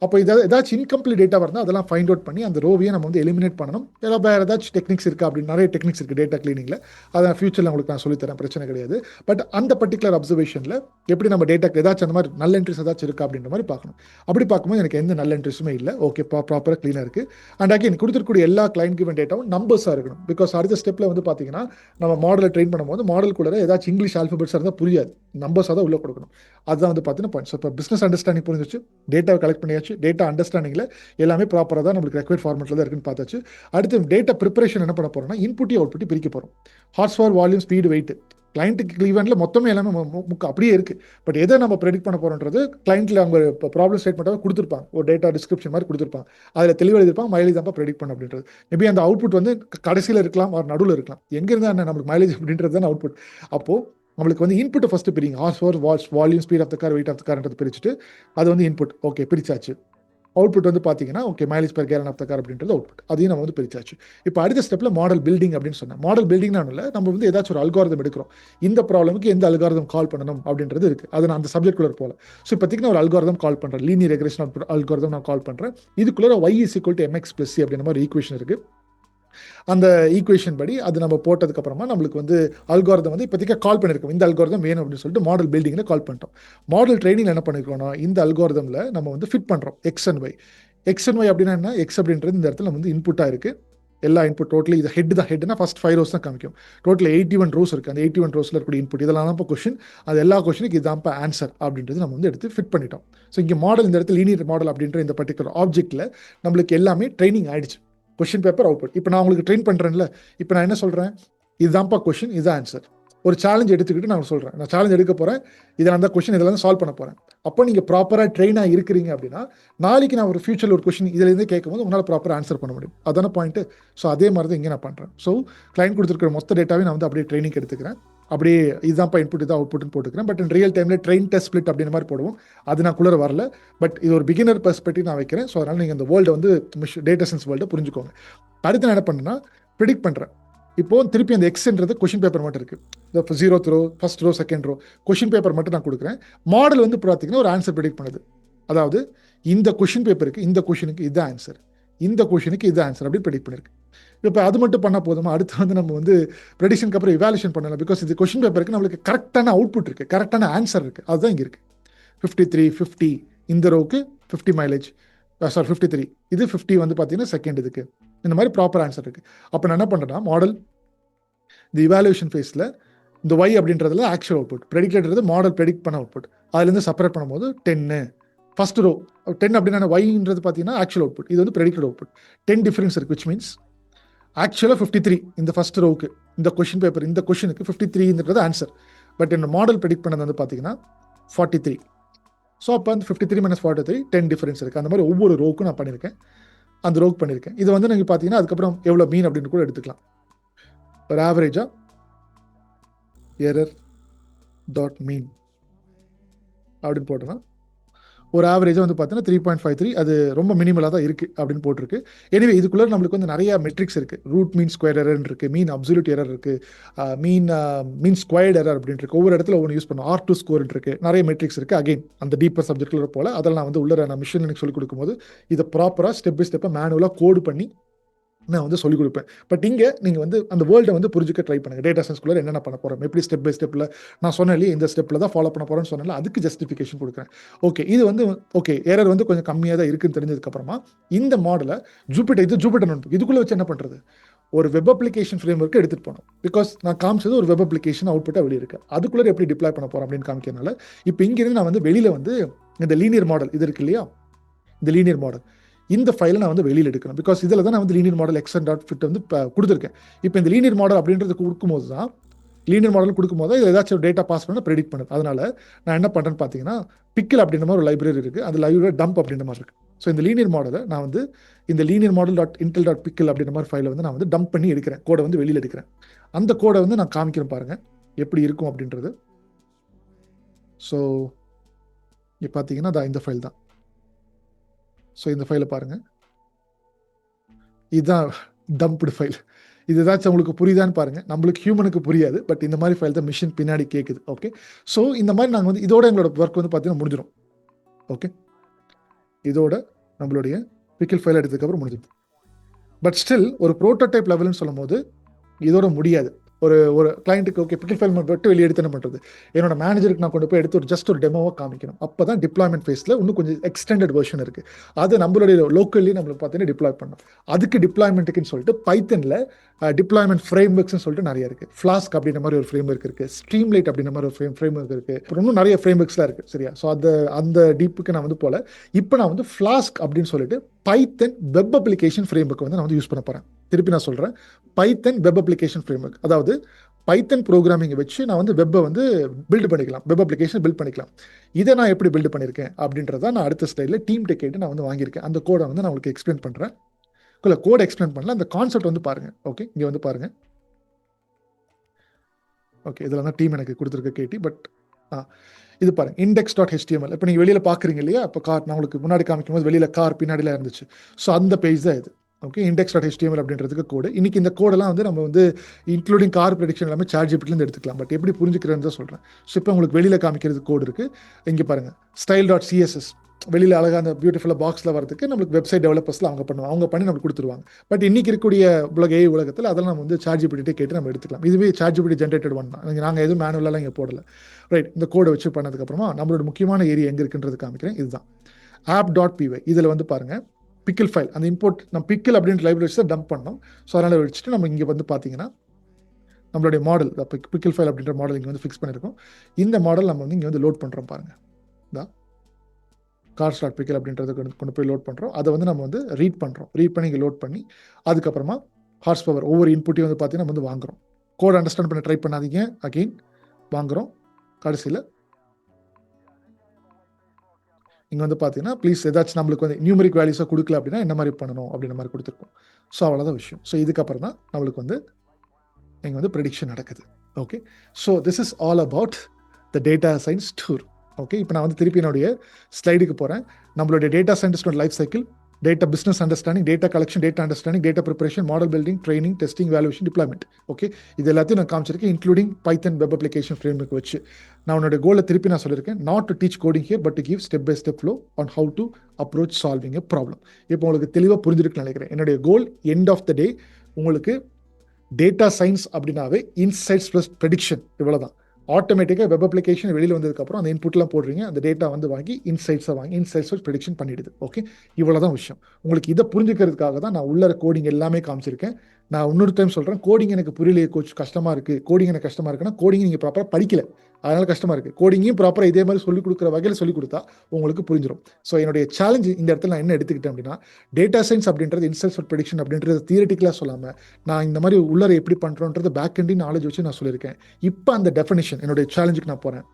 அப்போ ஏதாச்சும் இன்கம்ப்ளீட் டேட்டா இருந்தால் அதெல்லாம் ஃபைண்ட் அவுட் பண்ணி அந்த ரோவையை நம்ம வந்து எலிமினேட் பண்ணணும். வேறு ஏதாச்சும் டெக்னிக்ஸ் இருக்கா அப்படின்னு நிறைய டெக்னிக்ஸ் இருக்குது டேட்டா கிளீனிங்கில். அதை ஃபியூச்சரில் உங்களுக்கு நான் சொல்லித்தரேன், பிரச்சனை கிடையாது. பட் அந்த பர்டிகுலர் அப்சர்வேஷனில் எப்படி நம்ம டேட்டாக்கு ஏதாச்சும் அந்த மாதிரி நல்ல என்ட்ரிஸ் ஏதாச்சும் இருக்கா அப்படின்ற மாதிரி பார்க்கணும். அப்படி பார்க்கும்போது எனக்கு எந்த நல்ல என்ட்ரிஸுமே இல்லை. ஓகே, ப்ராப்பராக க்ளீனாக இருக்குது. அண்ட் அகைன் கொடுத்துருக்கூடிய எல்லா கிளைண்ட் கிவன் டேட்டாவும் நம்பர்ஸாக இருக்கணும். பிகாஸ் அடுத்த ஸ்டெப்பில் வந்து பார்த்தீங்கன்னா நம்ம மாடலை ட்ரெயின் பண்ணும்போது மாடல் கூட ஏதாச்சும் இங்கிலீஷ் ஆல்ஃபபெட்ஸாக இருந்தால் புரியாது, நம்பர்ஸாக தான் உள்ளே கொடுக்கணும். அதுதான் வந்து பார்த்தீங்கன்னா பாயிண்ட். ஸோ இப்போ பிஸ்னஸ் அண்டர்ஸ்டாண்டிங் புரிஞ்சிச்சு, டேட்டாவை கலெக்ட் பண்ணியாச்சு, டேட்டா அண்டர்ஸ்டாண்டிங் எல்லாமே ப்ராப்பராக தான் நம்மளுக்கு ரெக்வயர்ட் ஃபார்மேட்டில் தான் இருக்குன்னு பார்த்தாச்சு. அடுத்து டேட்டா ப்ரிப்பரேஷன் என்ன பண்ண போறோம்னா இன்புட்டி அவுட்புட்டி பிரிக்க போகிறோம். Horsepower, volume, speed, weight கிளைண்ட்டுக்கு ஈவெண்ட்ல மொத்தமே எல்லாமே அப்படியே இருக்கு. பட் எதை நம்ம ப்ரெடிக்ட் பண்ண போறோன்றது கிளைண்ட்ல அவங்க ப்ராப்ளம் ஸ்டேட்மெண்ட்டாக கொடுத்துருப்பாங்க, ஒரு டேட்டா டிஸ்கிரிப்ஷன் மாதிரி கொடுத்துருப்பாங்க, அதில் தெளிவாக எழுதிருப்பாங்க மைலேஜ் தான் ப்ரெடிக்ட் பண்ண அப்படின்றது. மேபி அந்த அவுட்புட் வந்து கடைசியில் இருக்கலாம், ஒரு நடுவில் இருக்கலாம். எங்க இருந்தா என்ன நம்மளுக்கு மைலேஜ் அப்படின்றது தான் அவுட்புட். அப்போ நம்மளுக்கு வந்து இன்புட் ஃபர்ஸ்ட் பிரிங்க, horsepower, volume, speed of the car, weight of the கார்ன்றது பிரிச்சுட்டு அது வந்து இன்புட். ஓகே, பிரிச்சாச்சு. அவுட்புட் வந்து பார்த்தீங்கன்னா okay mileage per gallon of the car அப்படின்றது அவுட்புட். அதையும் நம்ம வந்து பிரிச்சாச்சு. இப்போ அடுத்த ஸ்டெப்பில் மாடல் பில்டிங் அப்படின்னு சொன்னேன். மாடல் பில்டிங்னா இல்லை, நம்ம வந்து ஏதாச்சும் ஒரு அல்காரிதம் எடுக்கிறோம், இந்த ப்ராப்ளமுக்கு எந்த அல்காரிதம் கால் பண்ணணும் அப்படின்றது இருக்கு. அது நான் அந்த சப்ஜெக்ட்குள்ள போல. ஸோ இப்போதைக்கு நான் ஒரு அல்காரிதம் கால் பண்ணுறேன், லீனியர் ரெக்ரெஷன் அல்காரிதம் நான் கால் பண்ணுறேன். இதுக்குள்ள y = mx + c அப்படின்ற மாதிரி ஈக்குவேஷன் இருக்கு. அந்த ஈக்குவேஷன் படி அது நம்ம போட்டதுக்கு அப்புறமா நம்மளுக்கு வந்து அல்காரிதம் வந்து இப்போதைக்கு கால் பண்ணியிருக்கோம், இந்த அல்காரிதம் வேணும் அப்படின்னு சொல்லிட்டு மாடல் பில்டிங்ல கால் பண்ணிட்டோம். மாடல் ட்ரைனிங் என்ன பண்ணிருக்கோம்னா, இந்த அல்காரிதம்ல நம்ம வந்து ஃபிட் பண்றோம் X and Y. X and Y அப்படின்னா என்ன? எக்ஸ் அப்படின்றது இந்த இடத்துல வந்து இன்புட்டா இருக்கு. எல்லா இன்புட் டோட்டலி இது ஹெட் தான். ஹெட்னா ஃபர்ஸ்ட் 5 rows தான் காமிக்கும். டோட்டல் 81 rows இருக்கு. அந்த 81 rowஸ்ல இருக்கக்கூடிய இன்புட் இதெல்லாம் தான் கொஸ்டின். அது எல்லா கொஸ்டினுக்கு இதுதான் ஆன்சர் அப்படின்றது நம்ம வந்து எடுத்து ஃபிட் பண்ணிட்டோம். ஸோ இங்கே மாடல் இந்த இடத்துல லீனியர் மாடல் அப்படின்ற இந்த பர்டிகுலர் ஆப்ஜெக்ட்ல நம்மளுக்கு எல்லாமே ட்ரைனிங் ஆயிடுச்சு. Question paper output. இப்போ நான் உங்களுக்கு ட்ரெயின் பண்ணுறேன்ல, இப்போ நான் என்ன சொல்கிறேன், இதுதான்ப்பா கொஸ்டின், இதுதான் ஆன்சர். ஒரு சேலஞ்ச் எடுத்துக்கிட்டு நான் சொல்கிறேன், நான் சேலஞ்ச் எடுக்க போகிறேன், இதில் அந்த கொஸ்டின் இதெல்லாம் சால்வ் பண்ண போகிறேன். அப்போ நீங்கள் ப்ராப்பராக ட்ரெயினாக இருக்கிறீங்க அப்படின்னா நாளைக்கு நான் ஒரு ஃபியூச்சரில் ஒரு கொஸ்டின் இதுலேருந்து கேட்கும்போது உங்களால் ப்ராப்பராக ஆன்சர் பண்ண முடியும். அதான பாயிண்ட்டு. ஸோ அதே மாதிரி தான் இங்கே நான் பண்ணுறேன். ஸோ கிளைண்ட் கொடுத்துருக்கிற மொத்த டேட்டாவே நான் வந்து அப்படியே ட்ரைனிங் எடுத்துக்கிறேன். அப்படியே இதுதான்ப்பா இன்புட், இதான் அவுட்புட்னு போட்டுக்கிறேன். பட் இன் ரியல் டைமில் ட்ரெயின் டெஸ்ட் ஸ்பிளிட் அப்படின்ற மாதிரி போடுவோம். அது நான் குள்ளே வரல. பட் இது ஒரு பிகினர் பெர்ஸ்பெக்டிவ் நான் வைக்கிறேன். ஸோ அதனால் நீங்கள் அந்த வேர்ல்டு வந்து டேட்டா சயின்ஸ் வேர்ல்டை புரிஞ்சுக்கோங்க. அடுத்து நான் என்ன பண்ணேன்னா ப்ரிடிக்ட் பண்ணுறேன். இப்போ திருப்பி அந்த எக்ஸ்ன்றது கொஸ்டின் பேப்பர் மட்டும் இருக்கு. இந்த 0th row, first row, second row question paper மட்டும் நான் கொடுக்குறேன். மாடல் வந்து பார்த்தீங்கன்னா ஒரு ஆன்சர் ப்ரிடிக்ட் பண்ணுது. அதாவது இந்த கொஸ்டின் பேப்பருக்கு இந்த கொஸ்டினுக்கு இது ஆன்சர், இந்த கொஸ்டினுக்கு இது ஆன்சர் அப்படி ப்ரிடிக்ட் பண்ணிருக்கு. இப்போ அது மட்டும் பண்ணால் போதுமா? அடுத்து வந்து நம்ம வந்து ப்ரெடிக்ஷனுக்கு அப்புறம் இவாலுவேஷன் பண்ணலாம். பிகாஸ் இது கொஸ்டின் பேப்பருக்கு நம்மளுக்கு கரெக்டான அவுட்புட் இருக்கு, கரெக்டான ஆன்சர் இருக்கு. அதுதான் இங்கே இருக்கு. 53, 50 இந்த ரோவுக்கு 50 மைலேஜ், சாரி 53, இது 50 வந்து பார்த்தீங்கன்னா செகண்ட் இதுக்கு, இந்த மாதிரி ப்ராப்பர் ஆன்சர் இருக்கு. அப்போ நான் என்ன பண்ணுறேன்னா மாடல் இந்த இவாலுவேஷன் ஃபேஸில் இந்த ஒய் அப்படின்றதுல ஆக்சுவல் அவுட்புட், ப்ரெடிக்டட்றது மாடல் ப்ரெடிக்ட் பண்ண அவுட்புட், அதுலேருந்து செப்பரேட் பண்ணும்போது 10 ஃபர்ஸ்ட் ரோ 10 அப்படின்னா ஒய்ன்றது பார்த்தீங்கன்னா ஆக்சுவல் அவுட்புட், இது வந்து ப்ரெடிக்டட் அவுட்புட். 10 டிஃபரன்ஸ் இருக்கு, விச் மீன்ஸ் ஆக்சுவலாக 53 இந்த ஃபர்ஸ்ட் ரோவுக்கு, இந்த கொஸ்டின் பேப்பர் இந்த கொஸ்டினுக்கு 53ன்றது ஆன்சர். பட் இந்த மாடல் ப்ரெடிக்ட் பண்ணது வந்து பார்த்தீங்கன்னா 43. ஸோ அப்போ அந்த 53 - 43 10 டிஃபரன்ஸ் இருக்குது. அந்த மாதிரி ஒவ்வொரு ரோவுக்கும் நான் பண்ணியிருக்கேன், அந்த ரோவுக்கு பண்ணியிருக்கேன். இது வந்து நீங்கள் பார்த்தீங்கன்னா அதுக்கப்புறம் எவ்வளோ மீன் அப்படின்னு கூட எடுத்துக்கலாம். ஒரு ஆவரேஜாக எரர் டாட் மீன் அப்படின்னு போட்டோன்னா ஒரு ஆவரேஜாக வந்து பார்த்தீங்கன்னா 3.53, அது ரொம்ப மினிமலாக தான் இருக்குது அப்படின்னு போட்டிருக்கு. எனவே இதுக்குள்ளே நம்மளுக்கு வந்து நிறைய மெட்ரிக்ஸ் இருக்குது. ரூட் மீன் ஸ்கொயர் எரர் இருக்குது, மீன் அப்சல்யூட் எரர் இருக்குது, மீன் ஸ்கொயர்ட் எரர் அப்படின்னு இருக்குது. ஒவ்வொரு இடத்துல ஒன்று யூஸ் பண்ணும். R2 ஸ்கோர் இருக்குது, நிறைய மெட்ரிக்ஸ் இருக்குது. அகைன் அந்த டீப்பர் சப்ஜெக்டில் போல் அதெல்லாம் நான் வந்து உள்ள நான் மிஷின் லேர்னிங் சொல்லிக் கொடுக்கும்போது இதை ப்ராப்பராக ஸ்டெப் பை ஸ்டெப்பாக மேனுவலாக கோடு பண்ணி நான் வந்து சொல்லிக் கொடுப்பேன். பட் இங்கே நீங்கள் வந்து அந்த வேர்ல்டை வந்து புரிஞ்சுக்க ட்ரை பண்ணுங்கள். டேட்டா சயின்ஸ்குள்ளே என்னென்ன பண்ண போகிறோம், எப்படி ஸ்டெப் பை ஸ்டெப்பில் நான் சொன்னேன் இல்லையா, இந்த ஸ்டெப்பில் தான் ஃபாலோ பண்ண போகிறேன்னு சொன்னால அதுக்கு ஜஸ்டிஃபிகேஷன் கொடுக்குறேன். ஓகே, இது வந்து ஓகே எரர் வந்து கொஞ்சம் கம்மியாக தான் இருக்குன்னு தெரிஞ்சதுக்கப்புறமா இந்த மாடலை ஜூபிட்டர் நோட்புக் இதுக்குள்ளே வச்சு என்ன பண்ணுறது, ஒரு வெப் அப்ளிகேஷன் ஃப்ரேம் ஒர்க்கு எடுத்துகிட்டு போனோம். பிகாஸ் நான் காமிச்சது ஒரு வெப் அப்ளிகேஷன் அவுட்புட்டாக வெளியே இருக்குது, அதுக்குள்ளே எப்படி டிப்ளாய் பண்ண போகிறோம் அப்படின்னு காமிக்கிறதுனால இப்போ இங்கேருந்து நான் வந்து வெளியில் வந்து இந்த லீனியர் மாடல் இது இருக்கு இல்லையா, இந்த லீனியர் மாடல் இந்த ஃபைலை நான் வந்து வெளியில் எடுக்கணும். பிகாஸ் இதில் தான் நான் வந்து லீனியர் மாடல் xn.fit வந்து கொடுத்துருக்கேன். இப்போ இந்த லீனியர் மாடல் அப்படின்றது கொடுக்கும்போது தான் இதில் ஏதாச்சும் ஒரு டேட்டா பாஸ் பண்ண ப்ரெடிக்ட் பண்ணுது. அதனால நான் என்ன பண்ணுறேன்னு பார்த்தீங்கன்னா பிக்கிள் அப்படின்ற மாதிரி ஒரு லைப்ரரி இருக்குது, அந்த லைப்ரரி டம்ப் அப்படின்ற மாதிரி இருக்குது. ஸோ இந்த லீனியர் மாடலை நான் வந்து இந்த லீனியர் மாடல் .intel.pickle அப்படின்ற மாதிரி ஃபைலை வந்து நான் வந்து டம்ப் பண்ணி எடுக்கிறேன், கோடை வந்து வெளியில் எடுக்கிறேன். அந்த கோடை வந்து நான் காமிக்கிறேன் பாருங்கள் எப்படி இருக்கும் அப்படின்றது. ஸோ இப்போ பார்த்தீங்கன்னா இந்த ஃபைல் தான். ஸோ இந்த ஃபைலை பாருங்கள், இதுதான் டம்ப்டு ஃபைல். இது ஏதாச்சும் உங்களுக்கு புரியுதான்னு பாருங்கள். நம்மளுக்கு ஹியூமனுக்கு புரியாது, பட் இந்த மாதிரி ஃபைல் தான் மிஷின் பின்னாடி கேட்குது. ஓகே, ஸோ இந்த மாதிரி நாங்கள் வந்து இதோட எங்களோட ஒர்க் வந்து பார்த்தீங்கன்னா முடிஞ்சிடும். ஓகே, இதோட நம்மளுடைய பிக்கிள் ஃபைல் எடுத்ததுக்கப்புறம் முடிஞ்சிடும். பட் ஸ்டில் ஒரு ப்ரோட்டோடைப் லெவல்னு சொல்லும் போது இதோட முடியாது. ஒரு கிளைண்ட்டுக்கு ஓகே பிக்கிள் ஃபைல் மட்டும் வெளியே எடுத்து என்ன பண்ணுறது, என்னோட மேனேஜருக்கு நான் கொண்டு போய் எடுத்து ஜஸ்ட் ஒரு டெமோவாக காமிக்கணும். அப்போ தான் டிப்ளாய்மெண்ட் ஃபேஸில் இன்னும் கொஞ்சம் எக்ஸ்டெண்டட் வெர்ஷன் இருக்குது, அது நம்மளுடைய லோக்கல்லி நம்மளுக்கு பார்த்தீங்கன்னா டிப்ளாய் பண்ணணும். அதுக்கு டிப்ளாய்மெண்ட்டுக்குன்னு சொல்லிட்டு பைத்தனில் டிப்ளாய்மெண்ட் ஃப்ரேம் ஒர்க்ஸ்னு சொல்லிட்டு நிறைய இருக்குது. ஃப்ளாஸ்க் அப்படின்ற மாதிரி ஒரு ஃப்ரேம் ஒர்க் இருக்குது, ஸ்ட்ரீம்லைட் அப்படின்ற மாதிரி ஒரு ஃப்ரேம் ஒர்க் இருக்குது, இன்னும் நிறைய ஃப்ரேம் ஒர்க்ஸ்லாம் இருக்குது. சரியா? ஸோ அந்த டீப்புக்கு நான் வந்து போல இப்போ நான் வந்து ஃப்ளாஸ்க் அப்படின்னு சொல்லிட்டு பைத்தன் வெப் அப்ளிகேஷன் ஃப்ரேம் ஒர்க் வந்து நான் வந்து யூஸ் பண்ண போகிறேன். திருப்பி நான் சொல்கிறேன், பைத்தன் வெப் அப்ளிகேஷன் ஃப்ரேம்வொர்க். அதாவது பைத்தன் ப்ரோக்ராமிங்கை வச்சு நான் வந்து வெப்பை வந்து பில்டு பண்ணிக்கலாம், வெப் அப்ளிகேஷன் பில்ட் பண்ணிக்கலாம். இதை நான் எப்படி பில்டு பண்ணியிருக்கேன் அப்படின்றத நான் அடுத்த ஸ்டைலில் டீம் டெக் கேட்டு நான் வந்து வாங்கியிருக்கேன். அந்த கோடை வந்து நான் உங்களுக்கு எக்ஸ்பிளைன் பண்ணுறேன். இல்லை, கோடை எக்ஸ்பிளைன் பண்ணல, அந்த கான்செப்ட் வந்து பாருங்கள். ஓகே, இங்கே வந்து பாருங்கள். ஓகே, இதில் தான் டீம் எனக்கு கொடுத்துருக்க கேட்டி. பட் இது பாருங்க, index.html. இப்போ நீங்கள் வெளியில் பார்க்குறீங்க இல்லையா, இப்போ கார் நான் உங்களுக்கு முன்னாடி காமிக்கும் போது வெளியில் கார் பின்னாடியில் இருந்துச்சு. ஸோ அந்த பேஜ் தான் இது. ஓகே, index.html அப்படின்றதுக்கு கோடு. இன்னைக்கு இந்த கோடெல்லாம் வந்து நம்ம வந்து இன்க்ளூடிங் கார் ப்ரெடிக்ஷன் எல்லாமே ChatGPTலேருந்து எடுத்துக்கலாம். பட் எப்படி புரிஞ்சுக்கிறேன்னு தான் சொல்கிறேன். ஸோ இப்போ உங்களுக்கு வெளியில் காமிக்கிறது கோடு இருக்குது. இங்கே பாருங்கள், style.css வெளியில் அழகாக அந்த பியூட்டிஃபுல்லாக பாக்ஸில் வரதுக்கு நம்மளுக்கு வெப்சைட் டெவலப்பர்ஸில் அவங்க பண்ணுவாங்க, அவங்க பண்ணி நம்மளுக்கு கொடுத்துருவாங்க. பட் இன்றைக்கி இருக்கக்கூடிய உலகத்தில் அதெல்லாம் நம்ம வந்து ChatGPT கேட்டு நம்ம எடுத்துக்கலாம். இதுவே ChatGPT ஜென்ரேட்டட் ஒன் தான். நாங்கள் எதுவும் மேனுவலாக இங்கே போடலை. ரைட், இந்த கோடை வச்சு பண்ணதுக்கப்புறமா நம்மளோட முக்கியமான ஏரியா எங்கே இருக்குன்றது காமிக்கிறேன். இதுதான் app.py. இதில் வந்து பாருங்கள், பிக்கிள் ஃபைல், அந்த இம்போர்ட் நம்ம பிக்கிள் அப்படின்ற லைப்ரரி வச்சு தான் டம்ப் பண்ணோம். ஸோ அதனால் வச்சுட்டு நம்ம இங்கே வந்து பார்த்தீங்கன்னா நம்மளுடைய மாடல் பிக்கிள் ஃபைல் அப்படின்ற மாடல் இங்கே வந்து ஃபிக்ஸ் பண்ணியிருக்கோம். இந்த மாடல் நம்ம வந்து இங்கே வந்து லோட் பண்ணுறோம் பாருங்கள். தான் cars.pickle அப்படின்றத கொண்டு போய் லோட் பண்ணுறோம். அதை வந்து நம்ம வந்து ரீட் பண்ணுறோம். ரீட் பண்ணி இங்கே லோட் பண்ணி அதுக்கப்புறமா ஹார்ஸ் பவர் ஒவ்வொரு இன்புட்டையும் வந்து பார்த்தீங்கன்னா நம்ம வந்து வாங்குகிறோம். கோட் அண்டர்ஸ்டாண்ட் பண்ண ட்ரை பண்ணாதீங்க. அகெயின் வாங்குகிறோம். கடைசியில் இங்கே வந்து பார்த்தீங்கன்னா ப்ளீஸ் ஏதாச்சும் நம்மளுக்கு வந்து நியூமரிக் வேல்யூஸாக கொடுக்கல அப்படின்னா என்ன மாதிரி பண்ணணும் அப்படின்ற மாதிரி கொடுத்துருக்கோம். ஸோ அவ்வளோதான் விஷயம். ஸோ இதுக்கப்புறம் தான் நம்மளுக்கு வந்து இங்கே வந்து ப்ரெடிக்ஷன் நடக்குது. Okay, so this is all about the data science tour. Okay, இப்போ நான் வந்து திருப்பி என்னுடைய ஸ்லைடுக்கு போகிறேன். நம்மளுடைய டேட்டா சயின்டிஸ்டோட life cycle, data business understanding, data collection, data understanding, data preparation, model building, training, testing, evaluation, deployment. Okay, இது எல்லாத்தையும் நான் காமிச்சிருக்கேன், including Python web application framework வச்சு. நான் உன்னோட கோலை திருப்பி நான் சொல்லியிருக்கேன், not to teach coding here but to give step by step flow on how to approach solving a problem. இப்போ உங்களுக்கு தெளிவாக புரிஞ்சிருக்குன்னு நினைக்கிறேன். என்னுடைய கோல் எண்ட் ஆஃப் த டே உங்களுக்கு டேட்டா சயின்ஸ் அப்படின்னாவே இன்சைட்ஸ் ப்ளஸ் ப்ரெடிக்ஷன், இவ்வளோதான். ஆட்டோமேட்டிக்காக வெப் அப்ளிகேஷன் வெளியில் வந்ததுக்கப்புறம் அந்த இன்புட்லாம் போடுறீங்க, அந்த டேட்டா வந்து வாங்கி இன்சைட்ஸை ப்ரெடிக்ஷன் பண்ணிடுது. ஓகே, இவ்வளோதான் விஷயம். உங்களுக்கு இதை புரிஞ்சுக்கிறதுக்காக தான் நான் உள்ள கோடிங் எல்லாமே காமிச்சிருக்கேன். நான் இன்னொரு டைம் சொல்கிறேன், கோடிங் எனக்கு புரியலையே கோச், கஷ்டமாக இருக்குது, கோடிங் எனக்கு கஷ்டமாக இருக்குன்னா கோடிங் நீங்கள் ப்ராப்பராக படிக்கல, அதனால் கஷ்டமாக இருக்குது. கோடிங்கையும் ப்ராப்பராக இதே மாதிரி சொல்லிக் கொடுக்குற வகையில் சொல்லிக் கொடுத்தா உங்களுக்கு புரிஞ்சிடும். ஸோ என்னுடைய சேலஞ்ச் இந்த இடத்துல நான் என்ன எடுத்துக்கிட்டேன் அப்படின்னா, டேட்டா சயின்ஸ் அப்படின்றது இன்சைட்ஸ் ஃபார் ப்ரெடிக்ஷன் அப்படின்றது தியரிட்டிக்கலாக சொல்லாமல் நான் இந்த மாதிரி உள்ளரை எப்படி பண்ணுறோன்றது பேக் எண்ட் நாலேஜ் வச்சு நான் சொல்லியிருக்கேன். இப்போ அந்த டெஃபினிஷன் என்னுடைய சேலஞ்சுக்கு நான் போகிறேன்.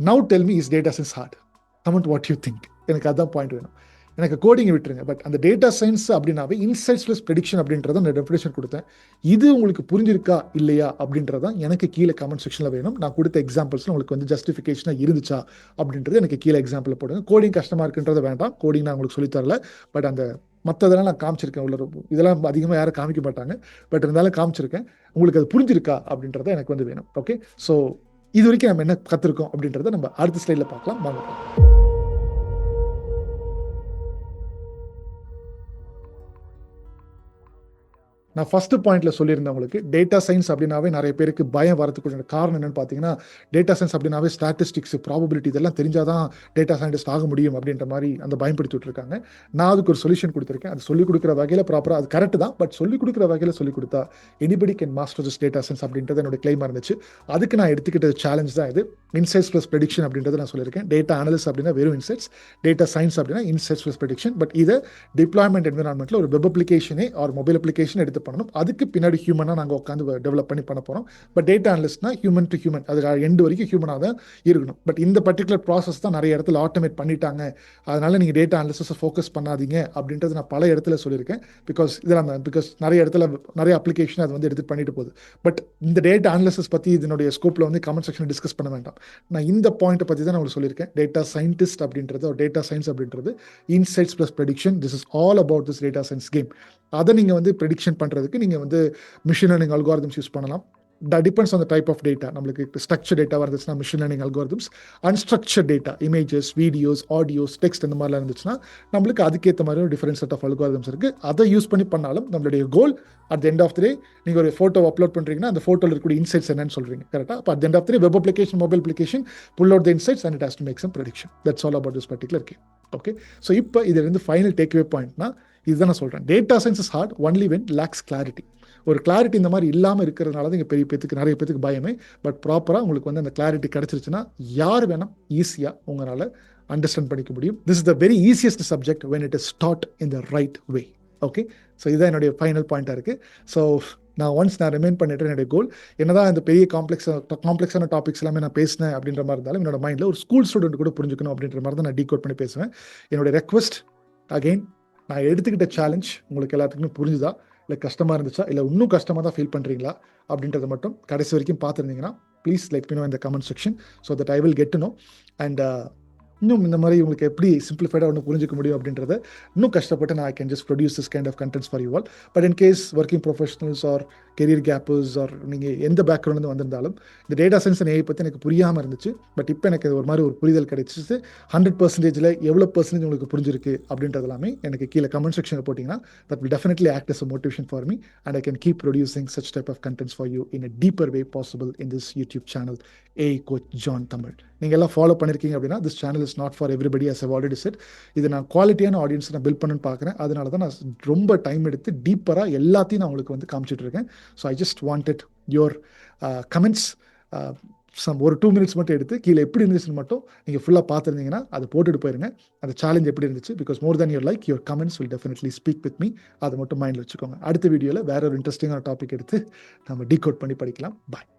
Now tell me, is data science hard? Comment what you think. எனக்கு அதுதான் பாயிண்ட் வேணும். எனக்கு கோடிங்கை விட்டுருங்க, பட் அந்த டேட்டா சயின்ஸ் அப்படின்னாவே இன்சைட்ஸ் ப்ளஸ் ப்ரெடிக்ஷன் அப்படின்றத நான் டெஃபினேஷன் கொடுத்தேன். இது உங்களுக்கு புரிஞ்சிருக்கா இல்லையா அப்படின்றதான் எனக்கு கீழே கமெண்ட் செக்ஷனில் வேணும். நான் கொடுத்த எக்ஸாம்பிள்ஸ் உங்களுக்கு வந்து ஜஸ்டிஃபிகேஷனாக இருந்துச்சா அப்படின்றது எனக்கு கீழே எக்ஸாம்பிள் போடுங்க. கோடிங் கஷ்டமாக இருக்குன்றத வேண்டாம், கோடிங் நான் உங்களுக்கு சொல்லித்தரல. பட் அந்த மற்றதெல்லாம் நான் காமிச்சிருக்கேன். உள்ள இதெல்லாம் அதிகமாக யாரும் காமிக்க மாட்டாங்க, பட் இருந்தாலும் காமிச்சிருக்கேன். உங்களுக்கு அது புரிஞ்சிருக்கா அப்படின்றத எனக்கு வந்து வேணும். ஓகே, ஸோ இது வரைக்கும் நம்ம என்ன கற்றுருக்கோம் அப்படின்றத நம்ம அடுத்த ஸ்லைடில் பார்க்கலாம். வாங்க. நான் ஃபர்ஸ்ட் பாயிண்ட்ல சொல்லியிருந்தேன் உங்களுக்கு, டேட்டா சயின்ஸ் அப்படின்னாவே நிறைய பேருக்கு பயம் வரதுக்கு காரணம் என்னன்னு பார்த்தீங்கன்னா, டேட்டா சயின்ஸ் அப்படின்னாவே ஸ்டாட்டிஸ்டிக்ஸ், ப்ராபபிலிட்டி இதெல்லாம் தெரிஞ்சாதான் டேட்டா சயின்டிஸ்ட் ஆக முடியும் அப்படின்ற மாதிரி அந்த பயன்படுத்திட்டு இருக்காங்க. நான் அதுக்கு ஒரு சொல்யூஷன் கொடுத்துருக்கேன். அது சொல்லிக் கொடுக்குற வகையில் ப்ராப்பராக அது கரெக்ட் தான், பட் சொல்லிக் கொடுக்குற வகையில் சொல்லிக் கொடுத்தா anybody can master this data science அப்படின்றது என்னோட கிளைமாக இருந்துச்சு. அதுக்கு நான் எடுத்துக்கிட்ட சேலஞ்ச் தான் இது. இன்சைட்ஸ் ப்ளஸ் ப்ரெடிக்ஷன் அப்படின்றத நான் சொல்லியிருக்கேன். டேட்டா அனலிஸ் அப்படின்னா வெறும் இன்சைட்ஸ், டேட்டா சயின்ஸ் அப்படின்னா இன்சைட்ஸ் ப்ளஸ் ப்ரெடிக்ஷன். பட் இதை டிப்ளாய்மெண்ட் என்விரான்மெண்ட்டில் ஒரு வெப் அப்ளிகேஷனே ஒரு மொபைல் அப்ளிகேஷன் எடுத்து பண்ணணும். அதுக்கு பின்னாடி ஹியூமனாக நாங்கள் உட்காந்து டெவலப் பண்ணி பண்ண போகிறோம். பட் டேட்டா அனலிஸ்ட்னா ஹியூமன் டு ஹியூமன், அது எண்டு வரைக்கும் ஹியூமனாக தான் இருக்கணும். பட் இந்த பர்டிகுலர் ப்ராசஸ் தான் நிறைய இடத்துல ஆட்டோமேட் பண்ணிட்டாங்க, அதனால நீங்கள் டேட்டா அனலிசிஸை ஃபோக்கஸ் பண்ணாதீங்க அப்படின்றது நான் பல இடத்துல சொல்லியிருக்கேன். பிகாஸ் நிறைய இடத்துல நிறைய அப்ளிகேஷன் அது வந்து எடுத்து பண்ணிட்டு போகுது. பட் இந்த டேட்டா அனலிசிஸ் பற்றி இதனுடைய ஸ்கோப்பில் வந்து கமெண்ட் செக்ஷன் டிஸ்கஸ் பண்ண வேண்டாம். நான் இந்த பாயிண்ட்டை பற்றி தான் நான் உங்களுக்கு சொல்லியிருக்கேன். டேட்டா சயின்டிஸ்ட் அப்படின்றது, டேட்டா சயின்ஸ் அப்படின்றது insights plus prediction. This is all about this data science game. அதை நீங்கள் வந்து ப்ரெடிக்ஷன் பண்ணுறதுக்கு நீங்கள் வந்து மிஷின் லேர்னிங் அல்காரிதம்ஸ் யூஸ் பண்ணலாம். Depends on the type of data. நம்மளுக்கு ஸ்ட்ரக்சர் டேட்டா வருதுச்சுன்னா machine learning algorithms, unstructured data, images, videos, audios, text இந்த மாதிரிலாம் இருந்துச்சுன்னா நம்மளுக்கு அதுக்கேற்ற மாதிரி ஒரு டிஃபரெண்ட் செட் ஆஃப் அல்காரிதம்ஸ் இருக்குது. அதை யூஸ் பண்ணி பண்ணாலும் நம்மளுடைய goal at the end of the day, நீங்கள் ஒரு ஃபோட்டோ அப்லோட் பண்ணுறீங்கன்னா அந்த ஃபோட்டோவில் இருக்கக்கூடிய இன்சைட்ஸ் என்னன்னு சொல்கிறீங்க, கரெக்டாக? அப்போ at the end of the day web application, mobile application pull out the insights and it has to make some prediction. That's all about this particular game. Okay, so இப்போ இதுலேருந்து ஃபைனல் டேக்அவே பாயிண்ட்னா இதுதான் நான் சொல்கிறேன். Data science is hard only when lacks clarity. ஒரு clarity இந்த மாதிரி இல்லாமல் இருக்கிறதுனால தான் இங்கே நிறைய பேருக்கு பயமே. பட் ப்ராப்பராக உங்களுக்கு வந்து அந்த கிளாரிட்டி கிடச்சிருச்சுன்னா யார் வேணால் ஈஸியாக உங்களால் அண்டர்ஸ்டாண்ட் பண்ணிக்க முடியும். This is the very easiest subject when it is dot in the right way. Okay, so இதுதான் என்னுடைய ஃபைனல் பாயிண்ட்டாக இருக்குது. ஸோ நான் ரிமைன் பண்ணிட்டு என்னுடைய கோல் என்னதான் இந்த பெரிய காம்ப்ளெக்ஸான டாபிக்ஸ் எல்லாமே நான் பேசினேன் அப்படின்ற மாதிரி இருந்தாலும் என்னோட மைண்டில் ஒரு ஸ்கூல் ஸ்டூடெண்ட் கூட புரிஞ்சுக்கணும் அப்படின்ற மாதிரி தான் நான் டீகோட் பண்ணி பேசுவேன். என்னோட ரெக்வஸ்ட் அகெயின், நான் எடுத்துக்கிட்ட சேலஞ்ச் உங்களுக்கு எல்லாத்துக்குமே புரிஞ்சுதா, இல்லை கஷ்டமாக இருந்துச்சா, இல்லை இன்னும் கஷ்டமாக தான் ஃபீல் பண்ணுறீங்களா அப்படின்றத மட்டும் கடைசி வரைக்கும் பார்த்துருந்தீங்கன்னா please let me know in the comment section so that I will get to know. And இன்னும் இந்த மாதிரி உங்களுக்கு எப்படி சிம்பிளிஃபைடாக ஒன்று புரிஞ்சிக்க முடியும் அப்படின்றத இன்னும் கஷ்டப்பட்டு நான் I can just produce this kind of contents for you all. But in case working professionals or career gappers or நீங்கள் எந்த பேக்ரவுண்ட்லேருந்து வந்திருந்தாலும் இந்த டேட்டா சயின்ஸ் அண்ட் ஏஐ பற்றி எனக்கு புரியாமல் இருந்துச்சு, பட் இப்போ எனக்கு ஒரு மாதிரி ஒரு புரிதல் கிடைச்சிச்சு. 100%ல் எவ்வளோ பர்சன்டேஜ் உங்களுக்கு புரிஞ்சிருக்கு அப்படின்றது எல்லாமே எனக்கு கீழே கமெண்ட் செக்ஷனில் போட்டிங்கன்னா that will definitely act as a motivation for me and I can keep producing such type of contents for you in a deeper way possible in this YouTube channel, AI Coach John Tamil. நீங்கள் எல்லாம் follow பண்ணியிருக்கீங்க அப்படின்னா this channel is not for everybody as I've already said. இது நான் குவாலிட்டியான audience நான் build பண்ணணும்னு பார்க்குறேன். அதனால தான் நான் ரொம்ப டைம் எடுத்து டீப்பராக எல்லாத்தையும் நான் உங்களுக்கு வந்து காமிச்சிட்டு இருக்கேன். So I just wanted your comments. ஒரு 2 minutes மட்டும் எடுத்து கீழே எப்படி இருந்துச்சுன்னு மட்டும் நீங்கள் ஃபுல்லாக பார்த்துருந்தீங்கன்னா அதை போட்டுட்டு போயிருங்க. அந்த சேலஞ்ச் எப்படி இருந்துச்சு, because more than your like your comments will definitely speak with me. அதை மட்டும் மைண்டில் வச்சுக்கோங்க. அடுத்த வீடியோவில் வேற ஒரு இன்ட்ரெஸ்டிங்கான டாபிக் எடுத்து நம்ம டீகோட் பண்ணி படிக்கலாம். பாய்.